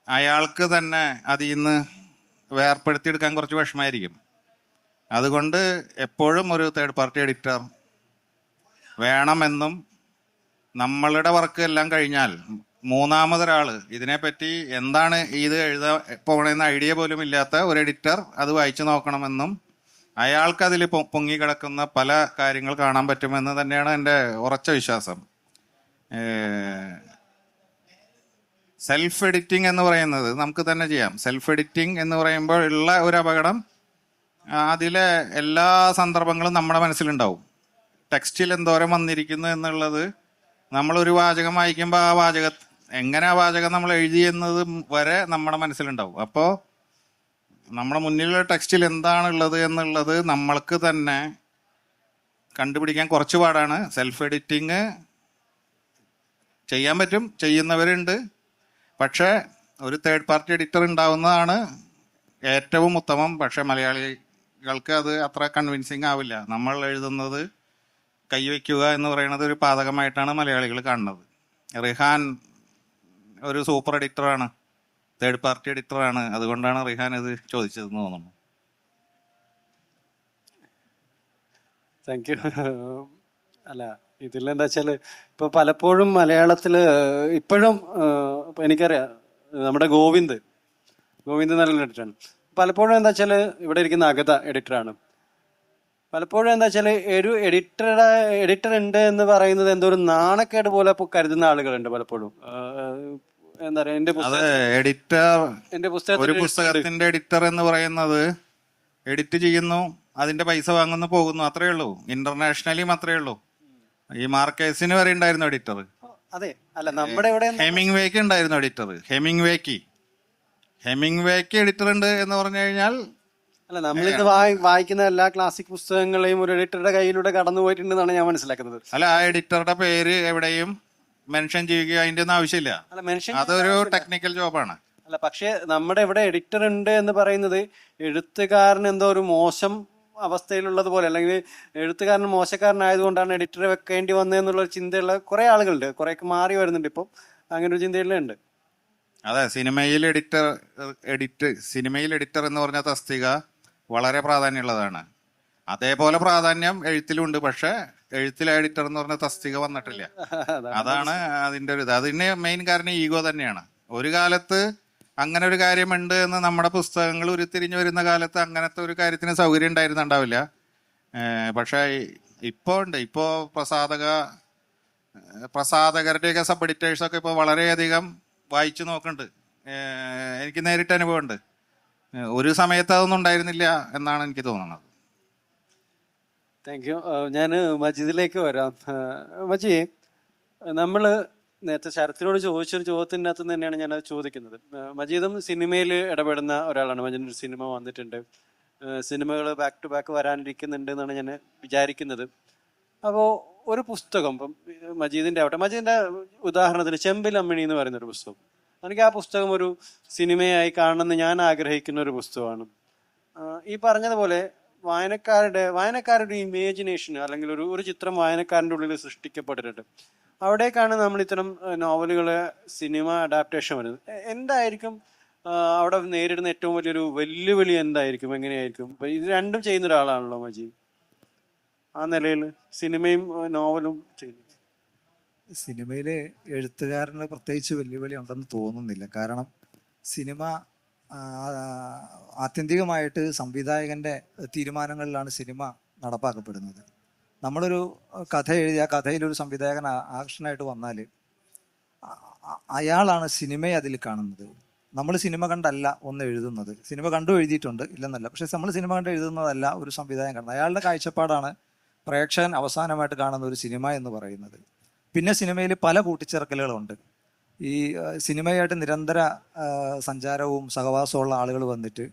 അയാൾക്ക് തന്നെ അതിൽ നിന്ന് വേർപ്പെടുത്തിയെടുക്കാൻ കുറച്ച് വിഷമമായിരിക്കും. അതുകൊണ്ട് എപ്പോഴും ഒരു തേർഡ് പാർട്ടി എഡിറ്റർ വേണമെന്നും, നമ്മളുടെ വർക്ക് എല്ലാം കഴിഞ്ഞാൽ മൂന്നാമതൊരാൾ ഇതിനെപ്പറ്റി എന്താണ് ഇത് എഴുതാൻ പോകണമെന്ന ഐഡിയ പോലും ഇല്ലാത്ത ഒരു എഡിറ്റർ അത് വായിച്ചു നോക്കണമെന്നും, അയാൾക്ക് അതിൽ പൊങ്ങിക്കിടക്കുന്ന പല കാര്യങ്ങൾ കാണാൻ പറ്റുമെന്ന് തന്നെയാണ് എൻ്റെ ഉറച്ച വിശ്വാസം. സെൽഫ് എഡിറ്റിംഗ് എന്ന് പറയുന്നത് നമുക്ക് തന്നെ ചെയ്യാം. സെൽഫ് എഡിറ്റിംഗ് എന്ന് പറയുമ്പോൾ ഉള്ള ഒരു അപകടം, അതിലെ എല്ലാ സന്ദർഭങ്ങളും നമ്മുടെ മനസ്സിലുണ്ടാവും. ടെക്സ്റ്റിൽ എന്തോരം വന്നിരിക്കുന്നു എന്നുള്ളത് നമ്മളൊരു വാചകം വായിക്കുമ്പോൾ ആ വാചകം നമ്മൾ എഴുതിയെന്നത് വരെ നമ്മുടെ മനസ്സിലുണ്ടാവും. അപ്പോൾ നമ്മുടെ മുന്നിലുള്ള ടെക്സ്റ്റിൽ എന്താണുള്ളത് എന്നുള്ളത് നമ്മൾക്ക് തന്നെ കണ്ടുപിടിക്കാൻ കുറച്ച് പാടാണ്. സെൽഫ് എഡിറ്റിങ് ചെയ്യാൻ പറ്റും, ചെയ്യുന്നവരുണ്ട്. പക്ഷേ ഒരു തേർഡ് പാർട്ടി എഡിറ്റർ ഉണ്ടാവുന്നതാണ് ഏറ്റവും ഉത്തമം. പക്ഷെ മലയാളികൾക്ക് അത് അത്ര കൺവിൻസിങ് ആവില്ല. നമ്മൾ എഴുതുന്നത് കൈവയ്ക്കുക എന്ന് പറയുന്നത് ഒരു പാതകമായിട്ടാണ് മലയാളികൾ കാണുന്നത്. റിഹാൻ ഒരു സൂപ്പർ എഡിറ്ററാണ്, തേർഡ് പാർട്ടി എഡിറ്ററാണ്. അതുകൊണ്ടാണ് റിഹാൻ ഇത് ചോദിച്ചതെന്ന് തോന്നുന്നു. Thank you. അല്ല, ഇതിലെന്താ വെച്ചാൽ ഇപ്പൊ പലപ്പോഴും മലയാളത്തിൽ ഇപ്പോഴും ഇപ്പൊ എനിക്കറിയാം, നമ്മുടെ ഗോവിന്ദ് നല്ല എഡിറ്ററാണ്. പലപ്പോഴും എന്താ വെച്ചാൽ ഇവിടെ ഇരിക്കുന്ന അഗത എഡിറ്ററാണ്. പലപ്പോഴും എന്താ വെച്ചാൽ ഒരു എഡിറ്റർ ഉണ്ട് എന്ന് പറയുന്നത് എന്തോ ഒരു നാണക്കേട് പോലെ കരുതുന്ന ആളുകളുണ്ട് പലപ്പോഴും. എന്താ പറയാ, എന്റെ പുസ്തകത്തിന്റെ എഡിറ്റർ എന്ന് പറയുന്നത് എഡിറ്റ് ചെയ്യുന്നു, അതിന്റെ പൈസ വാങ്ങുന്നു, പോകുന്നു, അത്രേ ഉള്ളൂ. ഇന്റർനാഷണലിയും അത്രേ ഉള്ളൂ. ഈ മാർക്കേസിന് വരെ ഉണ്ടായിരുന്നു എഡിറ്റർ. അതെ, അല്ല നമ്മുടെ ഇവിടെ ഹെമിംഗ് വേക്ക് ഉണ്ടായിരുന്നു എഡിറ്റർ. ഹെമിംഗ് വേക്ക് എഡിറ്റർ ഉണ്ട് എന്ന് പറഞ്ഞു കഴിഞ്ഞാൽ, അല്ല നമ്മളിത് വായിക്കുന്ന എല്ലാ ക്ലാസിക് പുസ്തകങ്ങളെയും ഒരു എഡിറ്ററുടെ കയ്യിലൂടെ കടന്നു പോയിട്ടുണ്ടെന്നാണ് ഞാൻ മനസ്സിലാക്കുന്നത്. അല്ല, ആ എഡിറ്ററുടെ പേര് എവിടെയും മെൻഷൻ ചെയ്യുക അതിന്റെ ഒന്നും ആവശ്യമില്ല. അതൊരു ടെക്നിക്കൽ ജോബാണ്. അല്ല, പക്ഷെ നമ്മുടെ ഇവിടെ എഡിറ്റർ ഉണ്ട് എന്ന് പറയുന്നത് എഴുത്തുകാരൻ എന്തോ ഒരു മോശം അവസ്ഥയിലുള്ളത് പോലെ, അല്ലെങ്കിൽ എഴുത്തുകാരൻ മോശക്കാരനായതുകൊണ്ടാണ് എഡിറ്ററെ വെക്കേണ്ടി വന്നതെന്നുള്ള ചിന്തയുള്ള കുറെ ആളുകളുണ്ട്. കുറെയൊക്കെ മാറി വരുന്നുണ്ട് ഇപ്പം, അങ്ങനെ ഒരു ചിന്തയിലുണ്ട്. അതെ, സിനിമയിൽ എഡിറ്റർ എന്ന് പറഞ്ഞ തസ്തിക വളരെ പ്രാധാന്യമുള്ളതാണ്. അതേപോലെ പ്രാധാന്യം എഴുത്തിലുണ്ട്. പക്ഷെ എഴുത്തിലെ എഡിറ്റർ എന്ന് പറഞ്ഞ തസ്തിക വന്നിട്ടില്ല. അതാണ് അതിന്റെ ഒരു ഇത്. അതിന് മെയിൻ കാരണം ഈഗോ തന്നെയാണ്. ഒരു കാലത്ത് അങ്ങനെ ഒരു കാര്യമുണ്ട് എന്ന് നമ്മുടെ പുസ്തകങ്ങൾ ഉരുത്തിരിഞ്ഞു വരുന്ന കാലത്ത് അങ്ങനത്തെ ഒരു കാര്യത്തിന് സൗകര്യം ഉണ്ടായിരുന്നുണ്ടാവില്ല. പക്ഷെ ഇപ്പോൾ ഉണ്ട്. ഇപ്പോൾ പ്രസാധകരുടെയൊക്കെ സബ് എഡിറ്റേഴ്സൊക്കെ ഇപ്പോൾ വളരെയധികം വായിച്ചു നോക്കുന്നുണ്ട്. എനിക്ക് നേരിട്ട് അനുഭവമുണ്ട്. ഒരു സമയത്ത് അതൊന്നും ഉണ്ടായിരുന്നില്ല എന്നാണ് എനിക്ക് തോന്നുന്നത്. Thank you. ഞാൻ മജീദിലേക്ക് വരാം. മജീദ്, നമ്മൾ നേരത്തെ ശരത്തിനോട് ചോദിച്ചൊരു ചോദ്യത്തിൻ്റെ അകത്ത് തന്നെയാണ് ഞാനത് ചോദിക്കുന്നത്. മജീദും സിനിമയിൽ ഇടപെടുന്ന ഒരാളാണ്. മജീദിൻ്റെ സിനിമ വന്നിട്ടുണ്ട്, സിനിമകൾ ബാക്ക് ടു ബാക്ക് വരാനിരിക്കുന്നുണ്ട് എന്നാണ് ഞാൻ വിചാരിക്കുന്നത്. അപ്പോൾ ഒരു പുസ്തകം, ഇപ്പം മജീദിൻ്റെ ആവട്ടെ, മജീദിൻ്റെ ഉദാഹരണത്തിന് ചെമ്പിലമ്മിണി എന്ന് പറയുന്നൊരു പുസ്തകം, എനിക്ക് ആ പുസ്തകം ഒരു സിനിമയായി കാണണമെന്ന് ഞാൻ ആഗ്രഹിക്കുന്ന ഒരു പുസ്തകമാണ്. ഈ പറഞ്ഞതുപോലെ വായനക്കാരുടെ ഇമേജിനേഷൻ അല്ലെങ്കിൽ ഒരു ചിത്രം വായനക്കാരൻ്റെ ഉള്ളിൽ സൃഷ്ടിക്കപ്പെട്ടിട്ടുണ്ട്. അവിടേക്കാണ് നമ്മൾ ഇത്തരം നോവലുകളെ സിനിമ അഡാപ്റ്റേഷൻ വരുന്നത്. എന്തായിരിക്കും അവിടെ നേരിടുന്ന ഏറ്റവും വലിയൊരു വെല്ലുവിളി എന്തായിരിക്കും, എങ്ങനെയായിരിക്കും? ഇപ്പം ഇത് രണ്ടും ചെയ്യുന്ന ഒരാളാണല്ലോ മജീദ്, ആ നിലയിൽ സിനിമയും നോവലും ചെയ്യുന്നു. സിനിമയിൽ എഴുത്തുകാരന് പ്രത്യേകിച്ച് വെല്ലുവിളി ഉണ്ടെന്ന് തോന്നുന്നില്ല. കാരണം സിനിമ ആത്യന്തികമായിട്ട് സംവിധായകൻ്റെ തീരുമാനങ്ങളിലാണ് സിനിമ നടപ്പാക്കപ്പെടുന്നത്. നമ്മളൊരു കഥ എഴുതി ആ കഥയിലൊരു സംവിധായകൻ ആക്ഷനായിട്ട് വന്നാൽ അയാളാണ് സിനിമയെ അതിൽ കാണുന്നത്. നമ്മൾ സിനിമ കണ്ടല്ല ഒന്ന് എഴുതുന്നത്. സിനിമ കണ്ടു എഴുതിയിട്ടുണ്ട് ഇല്ലെന്നല്ല, പക്ഷെ നമ്മൾ സിനിമ കണ്ട് എഴുതുന്നതല്ല ഒരു സംവിധായകൻ കാണുന്നത്. അയാളുടെ കാഴ്ചപ്പാടാണ് പ്രേക്ഷകൻ അവസാനമായിട്ട് കാണുന്ന ഒരു സിനിമ എന്ന് പറയുന്നത്. പിന്നെ സിനിമയിൽ പല കൂട്ടിച്ചേർക്കലുകളുണ്ട്. ഈ സിനിമയായിട്ട് നിരന്തര സഞ്ചാരവും സഹവാസമുള്ള ആളുകൾ വന്നിട്ട്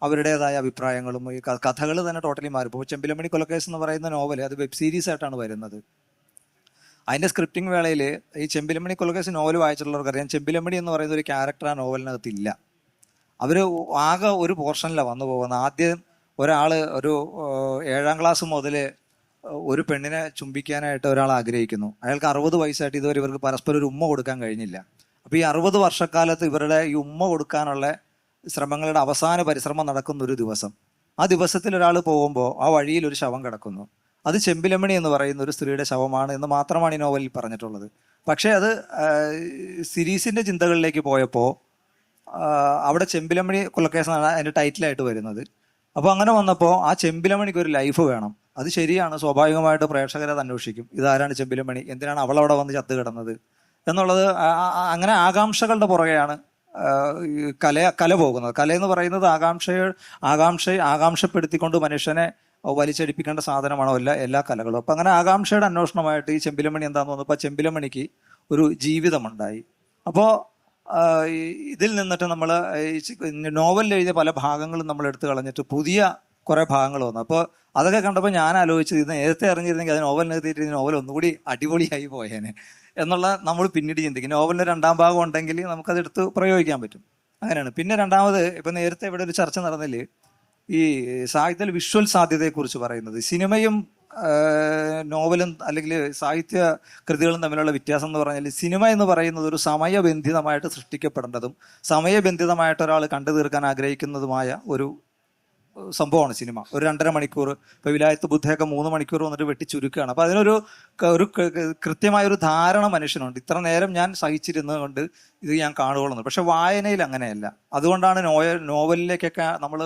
അവരുടേതായ അഭിപ്രായങ്ങളും ഈ കഥകൾ തന്നെ ടോട്ടലി മാറും. ഇപ്പോൾ ചെമ്പിലമണി കൊലക്കേസ് എന്ന് പറയുന്ന നോവൽ അത് വെബ് സീരീസ് ആയിട്ടാണ് വരുന്നത്. അതിൻ്റെ സ്ക്രിപ്റ്റിംഗ് വേളയിൽ ഈ ചെമ്പിലമണി കൊലക്കേസ് നോവൽ വായിച്ചിട്ടുള്ളവർക്കറിയാം, ചെമ്പിലമണി എന്ന് പറയുന്ന ഒരു ക്യാരക്ടർ ആ നോവലിനകത്ത് ഇല്ല. അവർ ആകെ ഒരു പോർഷനിലാണ് വന്നു പോകുന്നത്. ആദ്യം ഒരാൾ ഒരു 7ാം ക്ലാസ് മുതൽ ഒരു പെണ്ണിനെ ചുംബിക്കാനായിട്ട് ഒരാൾ ആഗ്രഹിക്കുന്നു. അയാൾക്ക് 60 വയസ്സായിട്ട് ഇതുവരെ ഇവർക്ക് പരസ്പരം ഒരു ഉമ്മ കൊടുക്കാൻ കഴിഞ്ഞില്ല. അപ്പോൾ ഈ 60 വർഷക്കാലത്ത് ഇവരുടെ ഈ ഉമ്മ കൊടുക്കാനുള്ള ശ്രമങ്ങളുടെ അവസാന പരിശ്രമം നടക്കുന്ന ഒരു ദിവസം, ആ ദിവസത്തിൽ ഒരാൾ പോകുമ്പോൾ ആ വഴിയിൽ ഒരു ശവം കിടക്കുന്നു. അത് ചെമ്പിലമണി എന്ന് പറയുന്ന ഒരു സ്ത്രീയുടെ ശവമാണ് എന്ന് മാത്രമാണ് ഈ നോവലിൽ പറഞ്ഞിട്ടുള്ളത്. പക്ഷേ അത് സീരീസിൻ്റെ ചിന്തകളിലേക്ക് പോയപ്പോൾ അവിടെ ചെമ്പിലമണി കൊലക്കേസാണ് അതിൻ്റെ ടൈറ്റിലായിട്ട് വരുന്നത്. അപ്പോൾ അങ്ങനെ വന്നപ്പോൾ ആ ചെമ്പിലമണിക്ക് ഒരു ലൈഫ് വേണം. അത് ശരിയാണ്, സ്വാഭാവികമായിട്ട് പ്രേക്ഷകരെ അത് അന്വേഷിക്കും, ഇതാരാണ് ചെമ്പിലമണി, എന്തിനാണ് അവളവിടെ വന്ന് ചത്ത് കിടന്നത് എന്നുള്ളത്. അങ്ങനെ ആകാംക്ഷകളുടെ പുറകെയാണ് കല പോകുന്നത്. കല എന്ന് പറയുന്നത് ആകാംക്ഷപ്പെടുത്തിക്കൊണ്ട് മനുഷ്യനെ വലിച്ചടിപ്പിക്കേണ്ട സാധനമാണോ എല്ലാ കലകളും. അപ്പം അങ്ങനെ ആകാംക്ഷയുടെ അന്വേഷണമായിട്ട് ഈ ചെമ്പിലമണി എന്താണെന്ന് തോന്നുന്നു. അപ്പോൾ ചെമ്പിലമണിക്ക് ഒരു ജീവിതമുണ്ടായി. അപ്പോൾ ഇതിൽ നിന്നിട്ട് നമ്മൾ നോവലിൽ എഴുതിയ പല ഭാഗങ്ങളും നമ്മൾ എടുത്തു കളഞ്ഞിട്ട് പുതിയ കുറേ ഭാഗങ്ങൾ വന്നു. അപ്പോൾ അതൊക്കെ കണ്ടപ്പോൾ ഞാൻ ആലോചിച്ചത് ഇത് നേരത്തെ അറിഞ്ഞിരുന്നെങ്കിൽ അത് നോവലിനെത്തിയിട്ട് നോവൽ ഒന്നുകൂടി അടിപൊളിയായി പോയേനെ എന്നുള്ള നമ്മൾ പിന്നീട് ചിന്തിക്കും. നോവലിൻ്റെ 2ാം ഭാഗം ഉണ്ടെങ്കിൽ നമുക്കതെടുത്ത് പ്രയോഗിക്കാൻ പറ്റും. അങ്ങനെയാണ്. പിന്നെ രണ്ടാമത്, ഇപ്പം നേരത്തെ ഇവിടെ ഒരു ചർച്ച നടന്നില്ലേ ഈ സാഹിത്യത്തിൽ വിഷ്വൽ സാധ്യതയെക്കുറിച്ച് പറയുന്നത്. സിനിമയും നോവലും അല്ലെങ്കിൽ സാഹിത്യ കൃതികളും തമ്മിലുള്ള വ്യത്യാസം എന്ന് പറഞ്ഞാൽ, സിനിമ എന്ന് പറയുന്നത് ഒരു സമയബന്ധിതമായിട്ട് സൃഷ്ടിക്കപ്പെടേണ്ടതും സമയബന്ധിതമായിട്ട് ഒരാൾ കണ്ടു തീർക്കാൻ ആഗ്രഹിക്കുന്നതുമായ ഒരു സംഭവമാണ് സിനിമ. ഒരു 2.5 മണിക്കൂർ, ഇപ്പോൾ വിലായത്ത് ബുദ്ധയൊക്കെ 3 മണിക്കൂർ വന്നിട്ട് വെട്ടി ചുരുക്കുകയാണ്. അപ്പോൾ അതിനൊരു കൃത്യമായൊരു ധാരണ മനുഷ്യനുണ്ട്, ഇത്ര നേരം ഞാൻ സഹിച്ചിരുന്നത് കൊണ്ട് ഇത് ഞാൻ കാണുകയുള്ളൂ. പക്ഷെ വായനയിൽ അങ്ങനെയല്ല. അതുകൊണ്ടാണ് നോവലിലേക്കൊക്കെ നമ്മൾ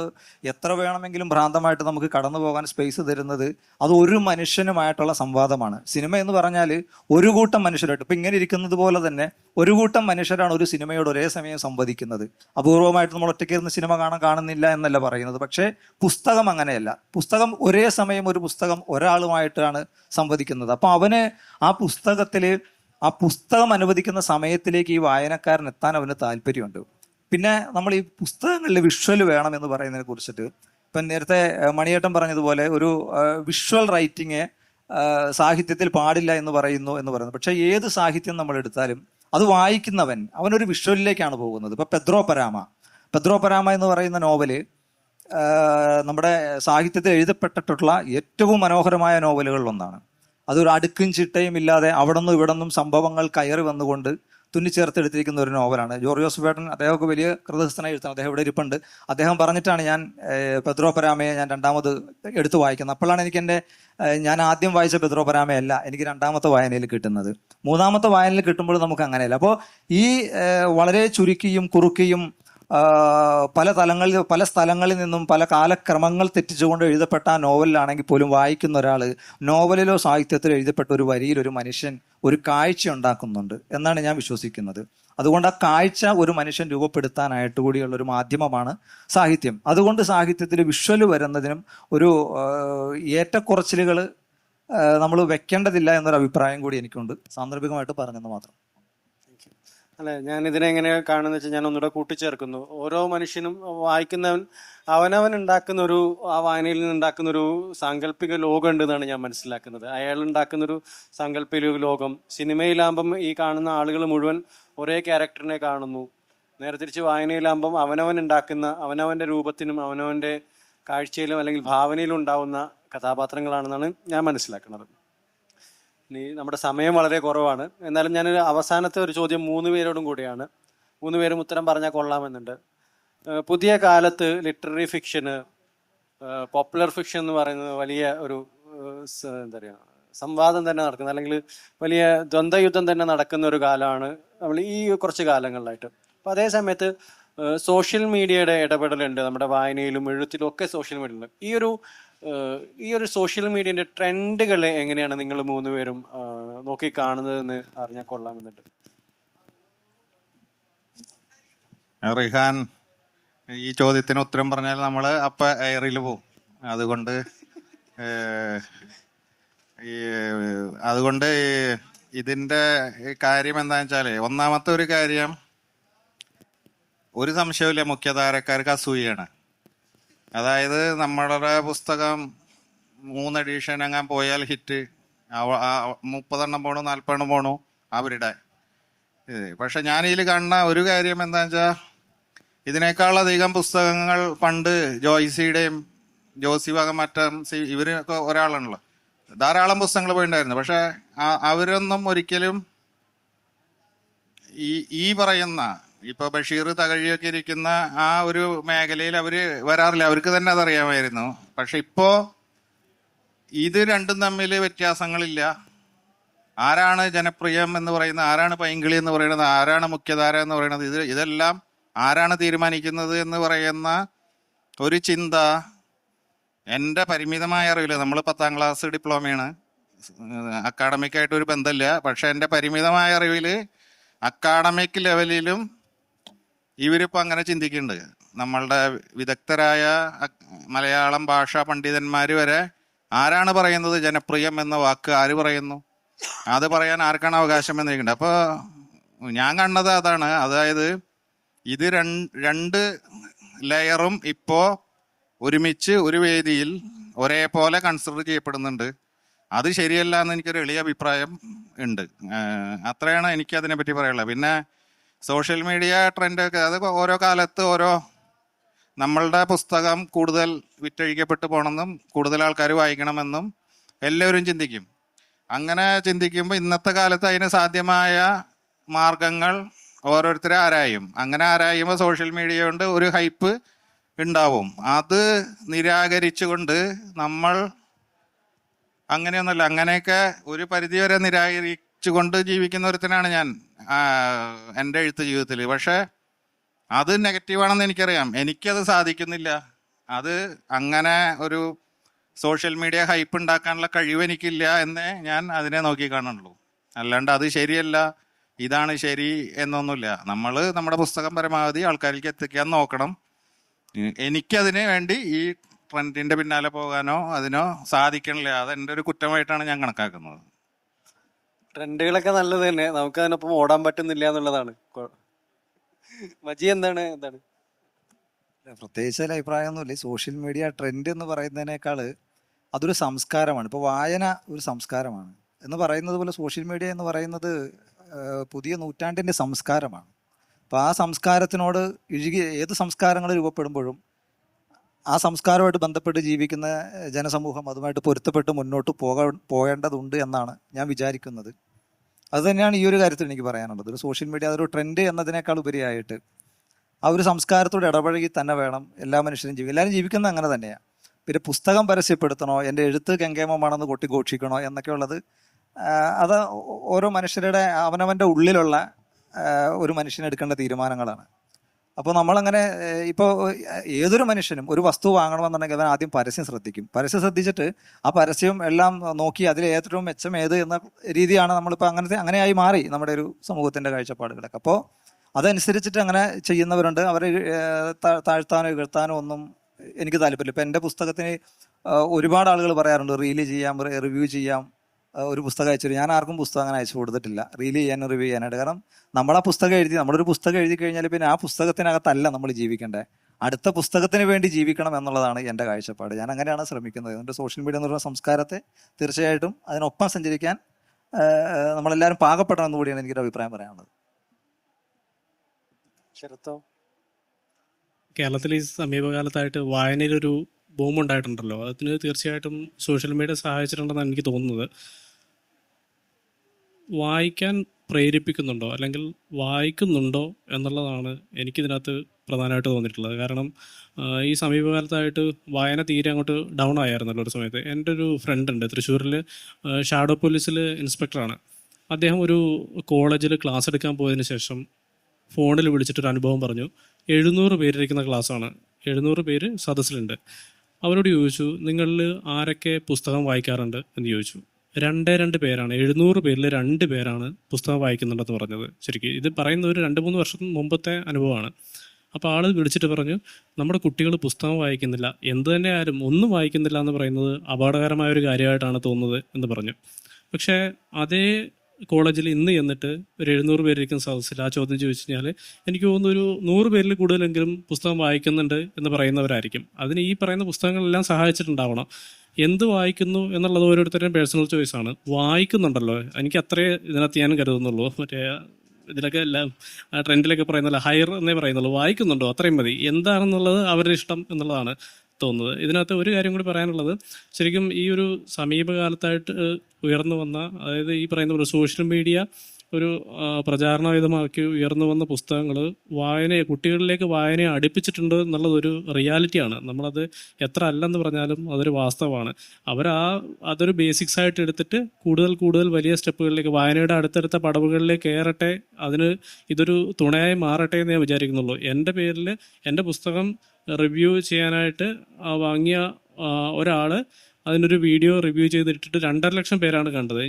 എത്ര വേണമെങ്കിലും ഭ്രാന്തമായിട്ട് നമുക്ക് കടന്നു പോകാൻ സ്പേസ് തരുന്നത്. അത് ഒരു മനുഷ്യനുമായിട്ടുള്ള സംവാദമാണ്. സിനിമ എന്ന് പറഞ്ഞാൽ ഒരു കൂട്ടം മനുഷ്യരായിട്ട്, ഇപ്പം ഇങ്ങനെ ഇരിക്കുന്നത് പോലെ തന്നെ ഒരു കൂട്ടം മനുഷ്യരാണ് ഒരു സിനിമയോട് ഒരേ സമയം സംവദിക്കുന്നത്. അപൂർവമായിട്ട് നമ്മൾ ഒറ്റയ്ക്ക് ഇരുന്ന് സിനിമ കാണുന്നില്ല എന്നല്ല പറയുന്നത്. പക്ഷേ പുസ്തകം അങ്ങനെയല്ല. പുസ്തകം ഒരേ സമയം ഒരു പുസ്തകം ഒരാളുമായിട്ടാണ് സംവദിക്കുന്നത്. അപ്പം അവന് ആ പുസ്തകം അനുവദിക്കുന്ന സമയത്തിലേക്ക് ഈ വായനക്കാരൻ എത്താൻ അവന് താല്പര്യമുണ്ട്. പിന്നെ നമ്മൾ ഈ പുസ്തകങ്ങളിൽ വിഷ്വൽ വേണമെന്ന് പറയുന്നതിനെ കുറിച്ചിട്ട് ഇപ്പം നേരത്തെ മണിയേട്ടൻ പറഞ്ഞതുപോലെ ഒരു വിഷ്വൽ റൈറ്റിങ് സാഹിത്യത്തിൽ പാടില്ല എന്ന് പറയുന്നു. പക്ഷേ ഏത് സാഹിത്യം നമ്മൾ എടുത്താലും അത് വായിക്കുന്നവൻ അവനൊരു വിഷ്വലിലേക്കാണ് പോകുന്നത്. ഇപ്പം പെദ്രോ പരാമ എന്ന് പറയുന്ന നോവല് നമ്മുടെ സാഹിത്യത്തിൽ എഴുതപ്പെട്ടിട്ടുള്ള ഏറ്റവും മനോഹരമായ നോവലുകളിലൊന്നാണ്. അതൊരു അടുക്കും ചിട്ടയും ഇല്ലാതെ അവിടെ നിന്നും ഇവിടെ നിന്നും സംഭവങ്ങൾ കയറി വന്നുകൊണ്ട് തുന്നിച്ചേർത്തെടുത്തിരിക്കുന്ന ഒരു നോവലാണ്. ജോർജ് ജോസഫ് അദ്ദേഹമൊക്കെ വലിയ കൃതസ്ഥനായി എഴുത്താണ്. അദ്ദേഹം ഇവിടെ ഇരിപ്പുണ്ട്. അദ്ദേഹം പറഞ്ഞിട്ടാണ് ഞാൻ പെദ്രോ പരാമയെ ഞാൻ 2ാമത് എടുത്തു വായിക്കുന്നത്. അപ്പോഴാണ് എനിക്ക് ഞാൻ ആദ്യം വായിച്ച പെദ്രോ പരാമയല്ല എനിക്ക് 2ാമത്തെ വായനയിൽ കിട്ടുന്നത്. 3ാമത്തെ വായനയിൽ കിട്ടുമ്പോൾ നമുക്ക് അങ്ങനെയല്ല. അപ്പോൾ ഈ വളരെ ചുരുക്കിയും കുറുക്കിയും പല സ്ഥലങ്ങളിൽ നിന്നും പല കാലക്രമങ്ങൾ തെറ്റിച്ചുകൊണ്ട് എഴുതപ്പെട്ട ആ നോവലിലാണെങ്കിൽ പോലും വായിക്കുന്ന ഒരാൾ നോവലിലോ സാഹിത്യത്തിലോ എഴുതപ്പെട്ട ഒരു വരിയിൽ ഒരു മനുഷ്യൻ ഒരു കാഴ്ച ഉണ്ടാക്കുന്നുണ്ട് എന്നാണ് ഞാൻ വിശ്വസിക്കുന്നത്. അതുകൊണ്ട് ആ കാഴ്ച ഒരു മനുഷ്യൻ രൂപപ്പെടുത്താനായിട്ട് കൂടിയുള്ള ഒരു മാധ്യമമാണ് സാഹിത്യം. അതുകൊണ്ട് സാഹിത്യത്തിൽ വിഷ്വൽ വരുന്നതിനും ഒരു ഏറ്റക്കുറച്ചിലുകൾ നമ്മൾ വെക്കേണ്ടതില്ല എന്നൊരു അഭിപ്രായം കൂടി എനിക്കുണ്ട്. സാന്ദർഭികമായിട്ട് പറഞ്ഞെന്ന് മാത്രം. അല്ല, ഞാൻ ഇതിനെ എങ്ങനെ കാണുന്ന വെച്ചാൽ ഞാൻ ഒന്നുകൂടെ കൂട്ടിച്ചേർക്കുന്നു. ഓരോ മനുഷ്യനും വായിക്കുന്നവൻ അവനവൻ ഉണ്ടാക്കുന്ന ഒരു ആ വായനയിൽ നിന്ന് ഉണ്ടാക്കുന്ന ഒരു സാങ്കല്പിക ലോകം ഉണ്ടെന്നാണ് ഞാൻ മനസ്സിലാക്കുന്നത്. അയാൾ ഉണ്ടാക്കുന്നൊരു സാങ്കല്പിക ലോകം സിനിമയിലാകുമ്പം ഈ കാണുന്ന ആളുകൾ മുഴുവൻ ഒരേ ക്യാരക്ടറിനെ കാണുന്നു. നേരെ തിരിച്ച് വായനയിലാകുമ്പം അവനവൻ ഉണ്ടാക്കുന്ന അവനവൻ്റെ രൂപത്തിനും അവനവൻ്റെ കാഴ്ചയിലും അല്ലെങ്കിൽ ഭാവനയിലും ഉണ്ടാവുന്ന കഥാപാത്രങ്ങളാണെന്നാണ് ഞാൻ മനസ്സിലാക്കുന്നത്. ഇനി നമ്മുടെ സമയം വളരെ കുറവാണ്. എന്നാലും ഞാൻ അവസാനത്തെ ഒരു ചോദ്യം 3 പേരോടും കൂടിയാണ്. 3 പേരും ഉത്തരം പറഞ്ഞാൽ കൊള്ളാമെന്നുണ്ട്. പുതിയ കാലത്ത് ലിറ്റററി ഫിക്ഷന്, പോപ്പുലർ ഫിക്ഷൻ എന്ന് പറയുന്നത് വലിയ ഒരു എന്താ പറയുക സംവാദം തന്നെ നടക്കുന്നത്, അല്ലെങ്കിൽ വലിയ ദ്വന്ദ്വയുദ്ധം തന്നെ നടക്കുന്ന ഒരു കാലമാണ് നമ്മൾ ഈ കുറച്ച് കാലങ്ങളിലായിട്ട്. അപ്പം അതേ സമയത്ത് സോഷ്യൽ മീഡിയയുടെ ഇടപെടലുണ്ട് നമ്മുടെ വായനയിലും എഴുത്തിലും ഒക്കെ. സോഷ്യൽ മീഡിയയിൽ ഈ ഒരു സോഷ്യൽ മീഡിയന്റെ ട്രെൻഡുകളെ എങ്ങനെയാണ് നിങ്ങൾ 3 പേരും നോക്കി കാണുന്നതെന്ന് അറിഞ്ഞാൽ കൊള്ളാമെന്നുണ്ട്. റിഹാൻ ഈ ചോദ്യത്തിന് ഉത്തരം പറഞ്ഞാൽ നമ്മൾ അപ്പം എയറിൽ പോവും. അതുകൊണ്ട് ഇതിൻ്റെ കാര്യം എന്താണെന്ന് വെച്ചാൽ, ഒന്നാമത്തെ ഒരു കാര്യം, ഒരു സംശയമില്ല, മുഖ്യധാരക്കാർക്ക് അസൂയാണ്. അതായത് നമ്മളുടെ പുസ്തകം 3 എഡിഷൻ എങ്ങാൻ പോയാൽ ഹിറ്റ്, 30 പോണു 40 പോണു അവരുടെ പക്ഷെ ഞാനിതിൽ കാണുന്ന ഒരു കാര്യം എന്താണെന്ന് വെച്ചാൽ, ഇതിനേക്കാളധികം പുസ്തകങ്ങൾ പണ്ട് ജോയ്സിയുടെയും ജോസി വകം ഇവരൊക്കെ ഒരാളാണല്ലോ, ധാരാളം പുസ്തകങ്ങൾ പോയിട്ടുണ്ടായിരുന്നു. പക്ഷെ അവരൊന്നും ഒരിക്കലും ഈ പറയുന്ന ഇപ്പൊ ബഷീർ തകഴിയൊക്കെ ഇരിക്കുന്ന ആ ഒരു മേഖലയിൽ അവര് വരാറില്ല. അവർക്ക് തന്നെ അതറിയാമായിരുന്നു. പക്ഷെ ഇപ്പോ ഇത് രണ്ടും തമ്മിൽ വ്യത്യാസങ്ങളില്ല. ആരാണ് ജനപ്രിയം എന്ന് പറയുന്നത്, ആരാണ് പൈങ്കിളി എന്ന് പറയുന്നത്, ആരാണ് മുഖ്യധാര എന്ന് പറയുന്നത്, ഇതെല്ലാം ആരാണ് തീരുമാനിക്കുന്നത് എന്ന് പറയുന്ന ഒരു ചിന്ത എൻ്റെ പരിമിതമായ അറിവില്ല. നമ്മൾ 10ാം ക്ലാസ് ഡിപ്ലോമയാണ്, അക്കാഡമിക്കായിട്ട് ഒരു ബന്ധമില്ല. പക്ഷെ എൻ്റെ പരിമിതമായ അറിവിൽ അക്കാഡമിക് ലെവലിലും ഇവരിപ്പോൾ അങ്ങനെ ചിന്തിക്കുന്നുണ്ട്. നമ്മളുടെ വിദഗ്ധരായ മലയാളം ഭാഷാ പണ്ഡിതന്മാർ വരെ ആരാണ് പറയുന്നത് ജനപ്രിയം എന്ന വാക്ക് ആര് പറയുന്നു, അത് പറയാൻ ആർക്കാണ് അവകാശം എന്നിരിക്കുന്നുണ്ട്. അപ്പോൾ ഞാൻ കണ്ടത് അതാണ്. അതായത് ഇത് രണ്ട് ലെയറും ഇപ്പോൾ ഒരുമിച്ച് ഒരു വേദിയിൽ ഒരേപോലെ കൺസിഡർ ചെയ്യപ്പെടുന്നുണ്ട്. അത് ശരിയല്ല എന്ന് എനിക്കൊരു എളിയ അഭിപ്രായം ഉണ്ട്. അത്രയാണ് എനിക്ക് അതിനെപ്പറ്റി പറയാനുള്ളത്. പിന്നെ സോഷ്യൽ മീഡിയ ട്രെൻഡൊക്കെ അത് ഓരോ കാലത്ത് ഓരോ, നമ്മളുടെ പുസ്തകം കൂടുതൽ വിറ്റഴിക്കപ്പെട്ടു പോകണമെന്നും കൂടുതൽ ആൾക്കാർ വായിക്കണമെന്നും എല്ലാവരും ചിന്തിക്കും. അങ്ങനെ ചിന്തിക്കുമ്പോൾ ഇന്നത്തെ കാലത്ത് അതിന് സാധ്യമായ മാർഗങ്ങൾ ഓരോരുത്തരെ ആരായും. അങ്ങനെ ആരായുമ്പോൾ സോഷ്യൽ മീഡിയ കൊണ്ട് ഒരു ഹൈപ്പ് ഉണ്ടാവും. അത് നിരാകരിച്ചുകൊണ്ട് നമ്മൾ അങ്ങനെയൊന്നുമല്ല, അങ്ങനെയൊക്കെ ഒരു പരിധിവരെ നിരാകരിച്ചുകൊണ്ട് ജീവിക്കുന്ന ഒരുത്തനാണ് ഞാൻ എൻ്റെ എഴുത്ത് ജീവിതത്തിൽ. പക്ഷെ അത് നെഗറ്റീവാണെന്ന് എനിക്കറിയാം. എനിക്കത് സാധിക്കുന്നില്ല. അത് അങ്ങനെ ഒരു സോഷ്യൽ മീഡിയ ഹൈപ്പ് ഉണ്ടാക്കാനുള്ള കഴിവ് എനിക്കില്ല എന്നേ ഞാൻ അതിനെ നോക്കി കാണുള്ളൂ. അല്ലാണ്ട് അത് ശരിയല്ല, ഇതാണ് ശരി എന്നൊന്നുമില്ല. നമ്മൾ നമ്മുടെ പുസ്തകം പരമാവധി ആൾക്കാരിലേക്ക് എത്തിക്കാൻ നോക്കണം. എനിക്കതിന് വേണ്ടി ഈ ട്രെൻഡിൻ്റെ പിന്നാലെ പോകാനോ അതിനോ സാധിക്കണില്ല. അതെൻ്റെ ഒരു കുറ്റമായിട്ടാണ് ഞാൻ കണക്കാക്കുന്നത്. ട്രെൻഡുകളൊക്കെ നല്ലത് തന്നെ, നമുക്ക് അതിനൊപ്പം ഓടാൻ പറ്റുന്നില്ല എന്നുള്ളതാണ്. മജി എന്താണ്? പ്രത്യേകിച്ച് ഒരു അഭിപ്രായമൊന്നുമില്ല. സോഷ്യൽ മീഡിയ ട്രെൻഡ് എന്ന് പറയുന്നതിനേക്കാൾ അതൊരു സംസ്കാരമാണ്. ഇപ്പോൾ വായന ഒരു സംസ്കാരമാണ് എന്ന് പറയുന്നത് പോലെ സോഷ്യൽ മീഡിയ എന്ന് പറയുന്നത് പുതിയ നൂറ്റാണ്ടിൻ്റെ സംസ്കാരമാണ്. അപ്പോൾ ആ സംസ്കാരത്തിനോട് ഏത് സംസ്കാരങ്ങൾ രൂപപ്പെടുമ്പോഴും ആ സംസ്കാരമായിട്ട് ബന്ധപ്പെട്ട് ജീവിക്കുന്ന ജനസമൂഹം അതുമായിട്ട് പൊരുത്തപ്പെട്ട് മുന്നോട്ട് പോകേണ്ടതുണ്ട് എന്നാണ് ഞാൻ വിചാരിക്കുന്നത്. അതുതന്നെയാണ് ഈ ഒരു കാര്യത്തിൽ എനിക്ക് പറയാനുള്ളത്. ഒരു സോഷ്യൽ മീഡിയ അതൊരു ട്രെൻഡ് എന്നതിനേക്കാൾ ഉപരിയായിട്ട് ആ ഒരു സംസ്കാരത്തോട് ഇടപഴകി തന്നെ വേണം എല്ലാ മനുഷ്യരും എല്ലാവരും ജീവിക്കുന്നത് അങ്ങനെ തന്നെയാണ്. പിന്നെ പുസ്തകം പരസ്യപ്പെടുത്തണോ, എൻ്റെ എഴുത്ത് കെങ്കേമമാണെന്ന് കൊട്ടിഘോഷിക്കണോ എന്നൊക്കെ ഉള്ളത് അത് ഓരോ മനുഷ്യരുടെ അവനവൻ്റെ ഉള്ളിലുള്ള ഒരു മനുഷ്യനെടുക്കേണ്ട തീരുമാനങ്ങളാണ്. അപ്പോൾ നമ്മളങ്ങനെ ഇപ്പോൾ ഏതൊരു മനുഷ്യനും ഒരു വസ്തു വാങ്ങണമെന്നുണ്ടെങ്കിൽ അവൻ ആദ്യം പരസ്യം ശ്രദ്ധിക്കും. പരസ്യം ശ്രദ്ധിച്ചിട്ട് ആ പരസ്യം എല്ലാം നോക്കി അതിൽ ഏറ്റവും മെച്ചം ഏത് എന്ന രീതിയാണ് നമ്മളിപ്പോൾ അങ്ങനെയായി മാറി നമ്മുടെ ഒരു സമൂഹത്തിൻ്റെ കാഴ്ചപ്പാടുകളൊക്കെ. അപ്പോൾ അതനുസരിച്ചിട്ട് അങ്ങനെ ചെയ്യുന്നവരുണ്ട്. അവരെ താഴ്ത്താനോ ഇകഴ്ത്താനോ ഒന്നും എനിക്ക് താല്പര്യമില്ല. ഇപ്പം എൻ്റെ പുസ്തകത്തിന് ഒരുപാട് ആളുകൾ പറയാറുണ്ട് റീല് ചെയ്യാം, റിവ്യൂ ചെയ്യാം, ഒരു പുസ്തകം അയച്ചു. ഞാൻ ആർക്കും പുസ്തകം അങ്ങനെ അയച്ചു കൊടുത്തിട്ടില്ല, റീല് ചെയ്യാനും റിവ്യൂ ചെയ്യാനായിട്ട്. കാരണം നമ്മളൊരു പുസ്തകം എഴുതി കഴിഞ്ഞാൽ പിന്നെ ആ പുസ്തകത്തിനകത്തല്ല നമ്മൾ ജീവിക്കേണ്ടത്, അടുത്ത പുസ്തകത്തിന് വേണ്ടി ജീവിക്കണം എന്നുള്ളതാണ് എൻ്റെ കാഴ്ചപ്പാട്. ഞാൻ അങ്ങനെയാണ് ശ്രമിക്കുന്നത്. അതുകൊണ്ട് സോഷ്യൽ മീഡിയ എന്ന് പറയുന്ന സംസ്കാരത്തെ തീർച്ചയായിട്ടും അതിനൊപ്പം സഞ്ചരിക്കാൻ നമ്മളെല്ലാവരും പാകപ്പെടണം എന്ന് കൂടിയാണ് എനിക്കൊരു അഭിപ്രായം പറയാനുള്ളത്. ശരത്തോ? കേരളത്തിൽ ഈ സമീപകാലത്തായിട്ട് വായനയിലൊരു ബൂം ഉണ്ടായിട്ടുണ്ടല്ലോ, അതിന് തീർച്ചയായിട്ടും സോഷ്യൽ മീഡിയ സഹായിച്ചിട്ടുണ്ടെന്നാണ് എനിക്ക് തോന്നുന്നത്. വായിക്കാൻ പ്രേരിപ്പിക്കുന്നുണ്ടോ അല്ലെങ്കിൽ വായിക്കുന്നുണ്ടോ എന്നുള്ളതാണ് എനിക്കിതിനകത്ത് പ്രധാനമായിട്ട് തോന്നിയിട്ടുള്ളത്. കാരണം ഈ സമീപകാലത്തായിട്ട് വായന തീരെ അങ്ങോട്ട് ഡൗൺ ആയിരുന്നല്ലോ ഒരു സമയത്ത്. എൻ്റെ ഒരു ഫ്രണ്ട് ഉണ്ട് തൃശ്ശൂരിൽ, ഷാഡോ പോലീസിൽ ഇൻസ്പെക്ടറാണ്. അദ്ദേഹം ഒരു കോളേജിൽ ക്ലാസ് എടുക്കാൻ പോയതിന് ശേഷം ഫോണിൽ വിളിച്ചിട്ടൊരു അനുഭവം പറഞ്ഞു. 700 പേരിരിക്കുന്ന ക്ലാസ്സാണ്, 700 പേര് സദസ്സിലുണ്ട്. അവരോട് ചോദിച്ചു, നിങ്ങളിൽ ആരൊക്കെ പുസ്തകം വായിക്കാറുണ്ട് എന്ന് ചോദിച്ചു. 2 പേരാണ്, 700 പേരിൽ 2 പേരാണ് പുസ്തകം വായിക്കുന്നുണ്ടെന്ന് പറഞ്ഞത്. ശരിക്കും ഇത് പറയുന്ന ഒരു 2-3 വർഷം മുമ്പത്തെ അനുഭവമാണ്. അപ്പോൾ ആൾ വിളിച്ചിട്ട് പറഞ്ഞു, നമ്മുടെ കുട്ടികൾ പുസ്തകം വായിക്കുന്നില്ല, എന്ത് തന്നെ ആയാലും ഒന്നും വായിക്കുന്നില്ല എന്ന് പറയുന്നത് അപകടകരമായ ഒരു കാര്യമായിട്ടാണ് തോന്നുന്നത് എന്ന് പറഞ്ഞു. പക്ഷേ അതേ കോളേജിൽ ഇന്ന് ചെന്നിട്ട് ഒരു 700 പേരിരിക്കുന്ന സദസ്സിൽ ആ ചോദ്യം ചോദിച്ചു കഴിഞ്ഞാൽ എനിക്ക് തോന്നുന്നു ഒരു 100 പേരിൽ കൂടുതലെങ്കിലും പുസ്തകം വായിക്കുന്നുണ്ട് എന്ന് പറയുന്നവരായിരിക്കും. അതിന് ഈ പറയുന്ന പുസ്തകങ്ങളെല്ലാം സഹായിച്ചിട്ടുണ്ടാവണം. എന്ത് വായിക്കുന്നു എന്നുള്ളത് ഓരോരുത്തരുടെയും പേഴ്സണൽ ചോയ്സാണ്. വായിക്കുന്നുണ്ടല്ലോ, എനിക്ക് അത്രേ ഇതിനകത്ത് ഞാൻ കരുതുന്നുള്ളൂ. മറ്റേ ഇതിലൊക്കെ എല്ലാം ട്രെൻഡിലൊക്കെ പറയുന്നല്ലോ ഹയർ എന്നേ പറയുന്നുള്ളൂ. വായിക്കുന്നുണ്ടോ അത്രയും മതി, എന്താണെന്നുള്ളത് അവരുടെ ഇഷ്ടം എന്നുള്ളതാണ് തോന്നുന്നത്. ഇതിനകത്ത് ഒരു കാര്യം കൂടി പറയാനുള്ളത്, ശരിക്കും ഈ ഒരു സമീപകാലത്തായിട്ട് ഉയർന്നു വന്ന, അതായത് ഈ പറയുന്ന ഒരു സോഷ്യൽ മീഡിയ ഒരു പ്രചാരണായുധമാക്കി ഉയർന്നു വന്ന പുസ്തകങ്ങൾ കുട്ടികളിലേക്ക് വായനയെ അടുപ്പിച്ചിട്ടുണ്ട് എന്നുള്ളതൊരു റിയാലിറ്റിയാണ്. നമ്മളത് എത്ര അല്ലെന്ന് പറഞ്ഞാലും അതൊരു വാസ്തവമാണ്. അതൊരു ബേസിക്സ് ആയിട്ട് എടുത്തിട്ട് കൂടുതൽ വലിയ സ്റ്റെപ്പുകളിലേക്ക്, വായനയുടെ അടുത്തടുത്ത പടവുകളിലേക്ക് കയറട്ടെ, അതിന് ഇതൊരു തുണയായി മാറട്ടെ എന്ന് ഞാൻ വിചാരിക്കുന്നുള്ളൂ. എൻ്റെ പേരിൽ എൻ്റെ പുസ്തകം റിവ്യൂ ചെയ്യാനായിട്ട് വാങ്ങിയ ഒരാൾ അതിനൊരു വീഡിയോ റിവ്യൂ ചെയ്തിട്ടിട്ട് 2.5 ലക്ഷം പേരാണ് കണ്ടത്.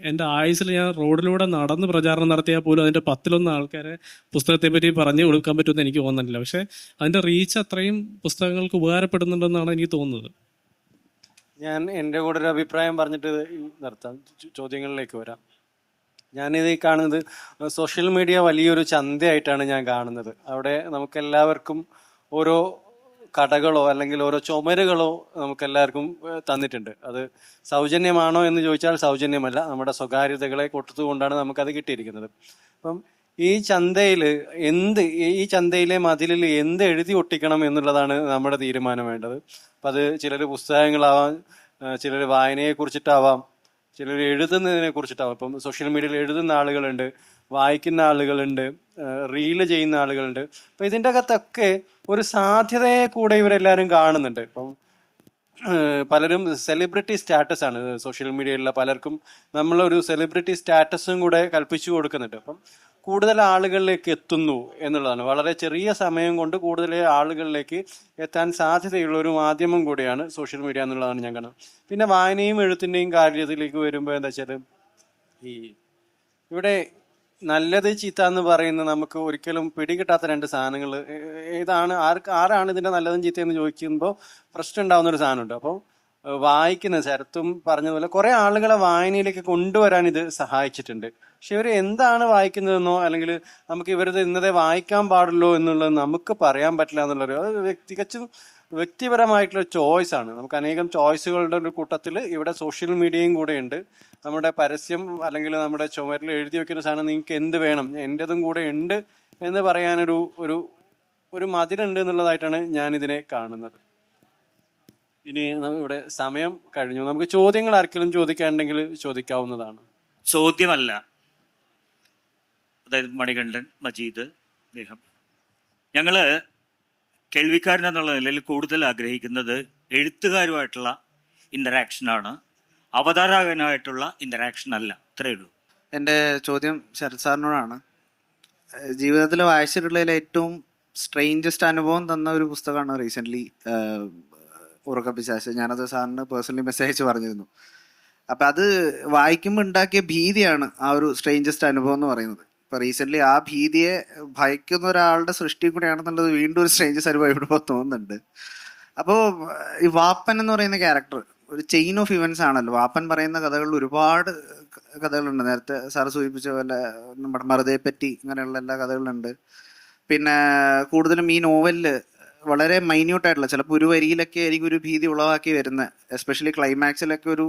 എൻ്റെ ആയുസിൽ ഞാൻ റോഡിലൂടെ നടന്ന് പ്രചാരണം നടത്തിയാൽ പോലും അതിൻ്റെ 10-1 ആൾക്കാരെ പുസ്തകത്തെ പറ്റി പറഞ്ഞു കൊടുക്കാൻ പറ്റുമെന്ന് എനിക്ക് തോന്നുന്നില്ല. പക്ഷേ അതിൻ്റെ റീച്ച് അത്രയും പുസ്തകങ്ങൾക്ക് ഉപകാരപ്പെടുന്നുണ്ടെന്നാണ് എനിക്ക് തോന്നുന്നത്. ഞാൻ എൻ്റെ കൂടെ ഒരു അഭിപ്രായം പറഞ്ഞിട്ട് നിർത്താം, ചോദ്യങ്ങളിലേക്ക് വരാം. ഞാനിത് കാണുന്നത് സോഷ്യൽ മീഡിയ വലിയൊരു ചന്തയായിട്ടാണ് ഞാൻ കാണുന്നത്. അവിടെ നമുക്കെല്ലാവർക്കും ഓരോ കടകളോ അല്ലെങ്കിൽ ഓരോ ചുമരുകളോ നമുക്കെല്ലാവർക്കും തന്നിട്ടുണ്ട്. അത് സൗജന്യമാണോ എന്ന് ചോദിച്ചാൽ സൗജന്യമല്ല, നമ്മുടെ സ്വകാര്യതകളെ കൊടുത്തുകൊണ്ടാണ് നമുക്കത് കിട്ടിയിരിക്കുന്നത്. അപ്പം ഈ ചന്തയിലെ മതിലിൽ എന്ത് എഴുതി ഒട്ടിക്കണം എന്നുള്ളതാണ് നമ്മുടെ തീരുമാനം വേണ്ടത്. അപ്പം അത് ചിലർ പുസ്തകങ്ങളാവാം, ചിലർ വായനയെ കുറിച്ചിട്ടാവാം, ചിലർ എഴുതുന്നതിനെ കുറിച്ചിട്ടാവാം. ഇപ്പം സോഷ്യൽ മീഡിയയിൽ എഴുതുന്ന ആളുകളുണ്ട്, വായിക്കുന്ന ആളുകളുണ്ട്, റീല് ചെയ്യുന്ന ആളുകളുണ്ട്. അപ്പം ഇതിൻ്റെ അകത്തൊക്കെ ഒരു സാധ്യതയെ കൂടെ ഇവരെല്ലാവരും കാണുന്നുണ്ട്. ഇപ്പം പലരും സെലിബ്രിറ്റി സ്റ്റാറ്റസ് ആണ് സോഷ്യൽ മീഡിയയിലുള്ള പലർക്കും, നമ്മളൊരു സെലിബ്രിറ്റി സ്റ്റാറ്റസും കൂടെ കൽപ്പിച്ചു കൊടുക്കുന്നുണ്ട്. അപ്പം കൂടുതൽ ആളുകളിലേക്ക് എത്തുന്നു എന്നുള്ളതാണ്. വളരെ ചെറിയ സമയം കൊണ്ട് കൂടുതൽ ആളുകളിലേക്ക് എത്താൻ സാധ്യതയുള്ള ഒരു മാധ്യമം കൂടിയാണ് സോഷ്യൽ മീഡിയ എന്നുള്ളതാണ് ഞാൻ കാണുന്നത്. പിന്നെ വായനയും എഴുത്തിൻ്റെയും കാര്യത്തിലേക്ക് വരുമ്പോൾ എന്താ വെച്ചാൽ, ഇവിടെ നല്ലത് ചീത്ത എന്ന് പറയുന്ന നമുക്ക് ഒരിക്കലും പിടികിട്ടാത്ത 2 സാധനങ്ങൾ ആരാണ് ഇതിന്റെ നല്ലതും ചീത്തയെന്ന് ചോദിക്കുമ്പോൾ പ്രശ്നം ഉണ്ടാവുന്ന ഒരു സാധനമുണ്ട്. അപ്പോൾ വായിക്കുന്ന ശരത്തും പറഞ്ഞതുപോലെ കുറെ ആളുകളെ വായനയിലേക്ക് കൊണ്ടുവരാൻ ഇത് സഹായിച്ചിട്ടുണ്ട്. പക്ഷെ ഇവർ എന്താണ് വായിക്കുന്നതെന്നോ അല്ലെങ്കിൽ നമുക്ക് ഇവരത് ഇന്നതെ വായിക്കാൻ പാടുള്ളൂ എന്നുള്ളത് നമുക്ക് പറയാൻ പറ്റില്ല എന്നുള്ളൊരു തികച്ചും വ്യക്തിപരമായിട്ടുള്ള ചോയ്സ് ആണ്. നമുക്ക് അനേകം ചോയ്സുകളുടെ ഒരു കൂട്ടത്തിൽ ഇവിടെ സോഷ്യൽ മീഡിയയും കൂടെ ഉണ്ട്. നമ്മുടെ പരസ്യം അല്ലെങ്കിൽ നമ്മുടെ ചുമരിൽ എഴുതി വെക്കുന്ന സാധനം നിങ്ങൾക്ക് എന്ത് വേണം, എൻ്റെതും കൂടെ ഉണ്ട് എന്ന് പറയാനൊരു ഒരു മതിലുണ്ട് എന്നുള്ളതായിട്ടാണ് ഞാൻ ഇതിനെ കാണുന്നത്. ഇനി ഇവിടെ സമയം കഴിഞ്ഞു. നമുക്ക് ചോദ്യങ്ങൾ ആർക്കെങ്കിലും ചോദിക്കാനുണ്ടെങ്കിൽ ചോദിക്കാവുന്നതാണ്. ചോദ്യമല്ല, അതായത് മണികണ്ഠൻ, മജീദ്, അദ്ദേഹം, ഞങ്ങള് കേൾവിക്കാരൻ എന്നുള്ള നിലയിൽ കൂടുതൽ ആഗ്രഹിക്കുന്നത് എഴുത്തുകാരുമായിട്ടുള്ള ഇൻ്ററാക്ഷനാണ്, അവതാരകനായിട്ടുള്ള ഇൻ്ററാക്ഷൻ അല്ല. അത്രയേ ഉള്ളൂ. എൻ്റെ ചോദ്യം ശരത് സാറിനോടാണ്. ജീവിതത്തിൽ വായിച്ചിട്ടുള്ളതിൽ ഏറ്റവും സ്ട്രേഞ്ചസ്റ്റ് അനുഭവം തന്ന ഒരു പുസ്തകമാണ് റീസെൻ്റ്ലി ഉറക്കപ്പിശാച്. ഞാനത് സാറിന് പേഴ്സണലി മെസ്സേജ് പറഞ്ഞിരുന്നു. അപ്പം അത് വായിക്കുമ്പോൾ ഉണ്ടാക്കിയ ഭീതിയാണ് ആ ഒരു സ്ട്രേഞ്ചസ്റ്റ് അനുഭവം എന്ന് പറയുന്നത്. ഇപ്പൊ റീസെന്റ് ആ ഭീതിയെ ഭയക്കുന്ന ഒരാളുടെ സൃഷ്ടി കൂടെയാണെന്നുള്ളത് വീണ്ടും ഒരു സ്ട്രേഞ്ചസ് അനുഭവപ്പെടുമ്പോൾ തോന്നുന്നുണ്ട്. അപ്പോൾ ഈ വാപ്പൻ എന്ന് പറയുന്ന ക്യാരക്ടർ ഒരു ചെയിൻ ഓഫ് ഇവന്റ്സ് ആണല്ലോ. വാപ്പൻ പറയുന്ന കഥകളിൽ ഒരുപാട് കഥകളുണ്ട്. നേരത്തെ സാറ് സൂചിപ്പിച്ച പോലെ നമ്മുടെ മറുതയെപ്പറ്റി ഇങ്ങനെയുള്ള എല്ലാ കഥകളുണ്ട്. പിന്നെ കൂടുതലും ഈ നോവലില് വളരെ മൈന്യൂട്ടായിട്ടുള്ള ചിലപ്പോൾ ഒരു വരിയിലൊക്കെ ആയിരിക്കും ഒരു ഭീതി ഉളവാക്കി വരുന്നത്. എസ്പെഷ്യലി ക്ലൈമാക്സിലൊക്കെ ഒരു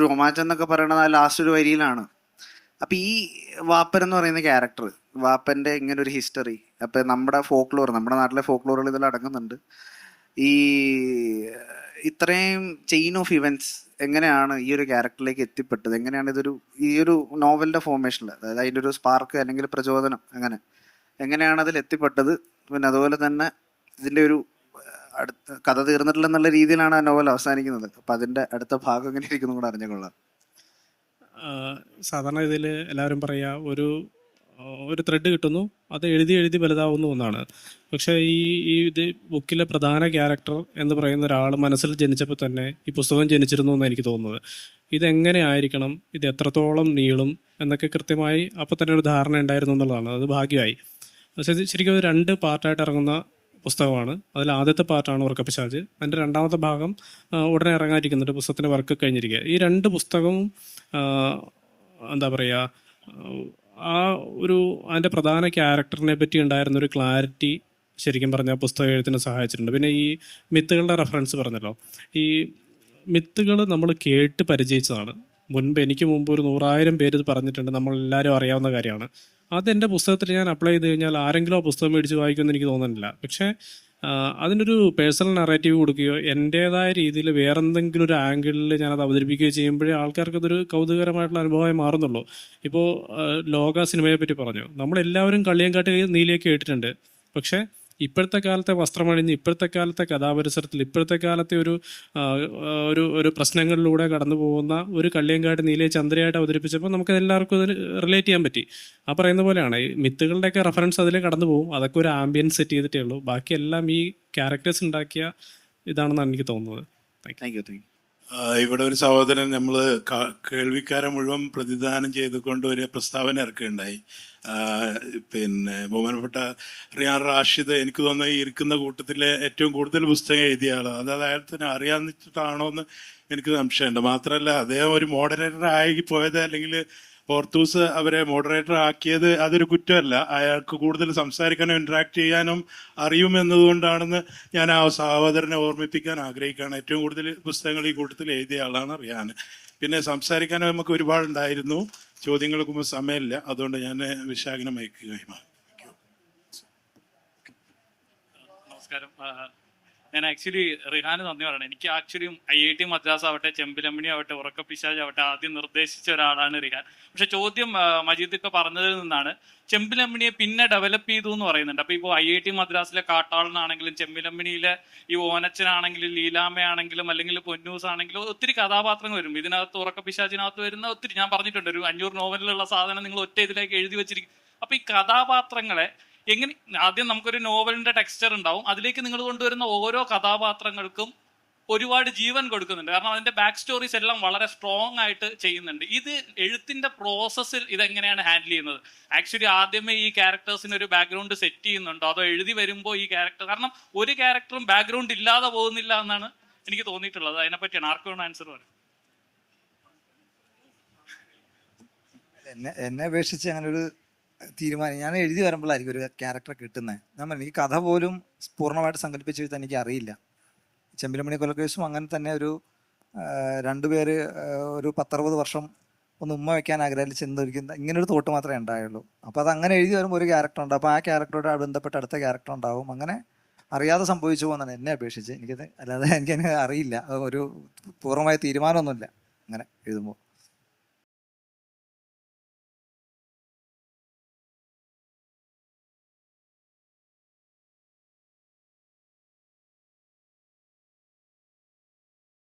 റൊമാൻസ് എന്നൊക്കെ പറയണത് ആ ലാസ്റ്റ് ഒരു വരിയിലാണ്. അപ്പൊ ഈ വാപ്പൻ എന്ന് പറയുന്ന ക്യാരക്ടർ, വാപ്പന്റെ ഇങ്ങനെ ഒരു ഹിസ്റ്ററി, അപ്പൊ നമ്മുടെ ഫോക്ലോർ, നമ്മുടെ നാട്ടിലെ ഫോക്ലോറുകൾ ഇതിൽ അടങ്ങുന്നുണ്ട്. ഈ ഇത്രയും ചെയിൻ ഓഫ് ഇവന്റ്സ് എങ്ങനെയാണ് ഈ ഒരു ക്യാരക്ടറിലേക്ക് എത്തിപ്പെട്ടത്, എങ്ങനെയാണ് ഇതൊരു ഈ ഒരു നോവലിന്റെ ഫോർമേഷനിൽ, അതായത് അതിൻ്റെ ഒരു സ്പാർക്ക് അല്ലെങ്കിൽ പ്രചോദനം എങ്ങനെയാണ് അതിൽ എത്തിപ്പെട്ടത്. പിന്നെ അതുപോലെ തന്നെ ഇതിന്റെ ഒരു അടുത്ത കഥ തീർന്നിട്ടില്ലെന്നുള്ള രീതിയിലാണ് ആ നോവൽ അവസാനിക്കുന്നത്. അപ്പൊ അതിന്റെ അടുത്ത ഭാഗം എങ്ങനെ ഇരിക്കുന്നു കൂടെ അറിഞ്ഞുകൊള്ളാം. സാധാരണ ഇതിൽ എല്ലാവരും പറയുക ഒരു ത്രെഡ് കിട്ടുന്നു, അത് എഴുതി എഴുതി വലുതാവുന്നു എന്നാണ്. പക്ഷേ ഈ ഇത് ബുക്കിലെ പ്രധാന ക്യാരക്ടർ എന്ന് പറയുന്ന ഒരാൾ മനസ്സിൽ ജനിച്ചപ്പോൾ തന്നെ ഈ പുസ്തകം ജനിച്ചിരുന്നു എന്നാണ് എനിക്ക് തോന്നുന്നത്. ഇതെങ്ങനെ ആയിരിക്കണം, ഇത് എത്രത്തോളം നീളും എന്നൊക്കെ കൃത്യമായി അപ്പം തന്നെ ഒരു ധാരണ ഉണ്ടായിരുന്നു എന്നുള്ളതാണ്. അത് ഭാഗ്യമായി. പക്ഷേ ശരിക്കും അത് 2 പാർട്ടായിട്ട് ഇറങ്ങുന്ന പുസ്തകമാണ്. അതിൽ ആദ്യത്തെ പാർട്ടാണ് ഉറക്കപ്പിശാച്. അതിൻ്റെ രണ്ടാമത്തെ ഭാഗം ഉടനെ ഇറങ്ങാതിരിക്കുന്നുണ്ട്. പുസ്തകത്തിൻ്റെ വർക്ക് കഴിഞ്ഞിരിക്കുക. ഈ 2 പുസ്തകവും എന്താ പറയുക, ആ അതിൻ്റെ പ്രധാന ക്യാരക്ടറിനെ പറ്റി ഉണ്ടായിരുന്ന ഒരു ക്ലാരിറ്റി ശരിക്കും പറഞ്ഞാൽ പുസ്തക എഴുത്തിന് സഹായിച്ചിട്ടുണ്ട്. പിന്നെ ഈ മിത്തുകളുടെ റെഫറൻസ് പറഞ്ഞല്ലോ, ഈ മിത്തുകൾ നമ്മൾ കേട്ട് പരിചയിച്ചതാണ്. എനിക്ക് മുമ്പ് ഒരു 100,000 പേര് ഇത് പറഞ്ഞിട്ടുണ്ട്, നമ്മളെല്ലാവരും അറിയാവുന്ന കാര്യമാണ്. അതെൻ്റെ പുസ്തകത്തിൽ ഞാൻ അപ്ലൈ ചെയ്ത് കഴിഞ്ഞാൽ ആരെങ്കിലും ആ പുസ്തകം മേടിച്ച് വായിക്കുമെന്ന് എനിക്ക് തോന്നുന്നില്ല. പക്ഷേ അതിനൊരു പേഴ്സണൽ നറേറ്റീവ് കൊടുക്കുകയോ എൻ്റേതായ രീതിയിൽ വേറെന്തെങ്കിലും ഒരു ആംഗിളിൽ ഞാനത് അവതരിപ്പിക്കുകയോ ചെയ്യുമ്പോഴേ ആൾക്കാർക്കതൊരു കൗതുകരമായിട്ടുള്ള അനുഭവമായി മാറുന്നുള്ളൂ. ഇപ്പോൾ ലോക സിനിമയെ പറ്റി പറഞ്ഞു, നമ്മളെല്ലാവരും കള്ളിയങ്കാട്ട് നീലിയൊക്കെ കേട്ടിട്ടുണ്ട്. പക്ഷേ ഇപ്പോഴത്തെ കാലത്തെ വസ്ത്രമണിഞ്ഞ്, ഇപ്പോഴത്തെ കാലത്തെ കഥാപരിസരത്തിൽ, ഇപ്പോഴത്തെ കാലത്തെ ഒരു പ്രശ്നങ്ങളിലൂടെ കടന്നു പോകുന്ന ഒരു കള്ളിയങ്കാട്ട് നീലയെ ചന്ദ്രയായിട്ട് അവതരിപ്പിച്ചപ്പോൾ നമുക്ക് എല്ലാവർക്കും അത് റിലേറ്റ് ചെയ്യാൻ പറ്റി. ആ പറയുന്ന പോലെയാണ് ഈ മിത്തുകളുടെയൊക്കെ റെഫറൻസ് അതിൽ കടന്നു പോകും. അതൊക്കെ ഒരു ആംബിയൻസ് സെറ്റ് ചെയ്തിട്ടേ ഉള്ളൂ. ബാക്കിയെല്ലാം ഈ ക്യാരക്ടേഴ്സ് ഉണ്ടാക്കിയ ഇതാണെന്നാണ് എനിക്ക് തോന്നുന്നത്. Thank you. ഇവിടെ ഒരു സഹോദരൻ നമ്മൾ കേൾവിക്കാരെ മുഴുവൻ പ്രതിദാനം ചെയ്തുകൊണ്ട് ഒരു പ്രസ്താവന ഇറക്കുകയുണ്ടായി. പിന്നെ ബഹുമാനപ്പെട്ട റിയാൻ റാഷിദ് എനിക്ക് തോന്നുന്നു ഈ ഇരിക്കുന്ന കൂട്ടത്തിലെ ഏറ്റവും കൂടുതൽ പുസ്തകം എഴുതിയ ആളാണ്. അത് അദ്ദേഹത്തിന് അറിയാന്നിട്ടാണോ എന്ന് എനിക്ക് സംശയമുണ്ട്. മാത്രമല്ല അദ്ദേഹം ഒരു മോഡറേറ്റർ ആയി പോയത്, അല്ലെങ്കിൽ പോർത്തൂസ് അവരെ മോഡറേറ്റർ ആക്കിയത് അതൊരു കുറ്റമല്ല. അയാൾക്ക് കൂടുതൽ സംസാരിക്കാനും ഇന്ററാക്ട് ചെയ്യാനും അറിയുമെന്നതുകൊണ്ടാണെന്ന് ഞാൻ ആ സഹോദരനെ ഓർമ്മിപ്പിക്കാൻ ആഗ്രഹിക്കുകയാണ്. ഏറ്റവും കൂടുതൽ പുസ്തകങ്ങൾ ഈ കൂട്ടത്തിൽ എഴുതിയ ആളാണ് റിയാൻ. പിന്നെ സംസാരിക്കാനും നമുക്ക് ഒരുപാടുണ്ടായിരുന്നു, ചോദ്യങ്ങൾക്കൊന്നും സമയമില്ല. അതുകൊണ്ട് ഞാൻ വിശാഖനം അയക്കുകയുമാണ്. നമസ്കാരം. ഞാൻ ആക്ച്വലി റിഹാന് നന്ദി പറയണം. എനിക്ക് ആക്ച്വലി IIT മദ്രാസ് ആവട്ടെ, ചെമ്പിലമ്മിണി ആവട്ടെ, ഉറക്കപ്പിശാച് ആവട്ടെ ആദ്യം നിർദ്ദേശിച്ച ഒരാളാണ് റിഹാൻ. പക്ഷെ ചോദ്യം മജീദൊക്കെ പറഞ്ഞതിൽ നിന്നാണ് ചെമ്പിലമ്മിണിയെ പിന്നെ ഡെവലപ്പ് ചെയ്തു എന്ന് പറയുന്നുണ്ട്. അപ്പൊ ഇപ്പോൾ IIT മദ്രാസിലെ കാട്ടാളനാണെങ്കിലും, ചെമ്പിലമ്മിണിയിലെ ഈ ഓനച്ചനാണെങ്കിലും, ലീലാമ്മയാണെങ്കിലും, അല്ലെങ്കിൽ പൊന്നൂസ് ആണെങ്കിലും ഒത്തിരി കഥാപാത്രങ്ങൾ വരും ഇതിനകത്ത്. ഉറക്കപ്പിശാചിനകത്ത് വരുന്ന ഒത്തിരി, ഞാൻ പറഞ്ഞിട്ടുണ്ട്, ഒരു 500 നോവലിലുള്ള സാധനം നിങ്ങൾ ഒറ്റ ഇതിലേക്ക് എഴുതി വെച്ചിരിക്കും. അപ്പൊ ഈ കഥാപാത്രങ്ങളെ എങ്ങനെ, ആദ്യം നമുക്കൊരു നോവലിന്റെ ടെക്സ്ചർ ഉണ്ടാവും, അതിലേക്ക് നിങ്ങൾ കൊണ്ടുവരുന്ന ഓരോ കഥാപാത്രങ്ങൾക്കും ഒരുപാട് ജീവൻ കൊടുക്കുന്നുണ്ട്. കാരണം അതിന്റെ ബാക്ക് സ്റ്റോറീസ് എല്ലാം വളരെ സ്ട്രോങ് ആയിട്ട് ചെയ്യുന്നുണ്ട്. ഇത് എഴുത്തിന്റെ പ്രോസസ്സിൽ ഇതെങ്ങനെയാണ് ഹാൻഡിൽ ചെയ്യുന്നത്? ആക്ച്വലി ആദ്യമേ ഈ ക്യാരക്ടേഴ്സിന് ഒരു ബാക്ക്ഗ്രൗണ്ട് സെറ്റ് ചെയ്യുന്നുണ്ടോ, അതോ എഴുതി വരുമ്പോൾ ഈ ക്യാരക്ടർ, കാരണം ഒരു ക്യാരക്ടറും ബാക്ക്ഗ്രൗണ്ട് ഇല്ലാതെ പോകുന്നില്ല എന്നാണ് എനിക്ക് തോന്നിയിട്ടുള്ളത്. അതിനെപ്പറ്റിയാണ് ആർക്കും ആൻസർ പറയാം. എന്നെ അപേക്ഷിച്ച് അങ്ങനെ ഒരു തീരുമാനം ഞാൻ എഴുതി വരുമ്പോഴായിരിക്കും ഒരു ക്യാരക്ടർ കിട്ടുന്നത്. ഞാൻ പറഞ്ഞു, ഈ കഥ പോലും പൂർണ്ണമായിട്ട് സങ്കല്പിച്ചെഴുതാൻ എനിക്ക് അറിയില്ല. ചെമ്പിലമണി കൊലക്കേസും അങ്ങനെ തന്നെ ഒരു 2 പേര് ഒരു 10-60 വർഷം ഒന്ന് ഉമ്മ വയ്ക്കാൻ ആഗ്രഹിച്ച് ചെന്നിരിക്കുന്ന ഇങ്ങനൊരു തോട്ട് മാത്രമേ ഉണ്ടായുള്ളൂ. അപ്പോൾ അത് അങ്ങനെ എഴുതി വരുമ്പോൾ ഒരു ക്യാരക്ടർ ഉണ്ട്, അപ്പോൾ ആ ക്യാരക്ടറോട് ബന്ധപ്പെട്ട അടുത്ത ക്യാരക്ടർ ഉണ്ടാവും. അങ്ങനെ അറിയാതെ സംഭവിച്ചു പോകുന്നതാണ് എന്നെ അപേക്ഷിച്ച്. എനിക്കത് അല്ലാതെ എനിക്കതിനെ അറിയില്ല, ഒരു പൂർണ്ണമായ തീരുമാനമൊന്നുമില്ല അങ്ങനെ എഴുതുമ്പോൾ.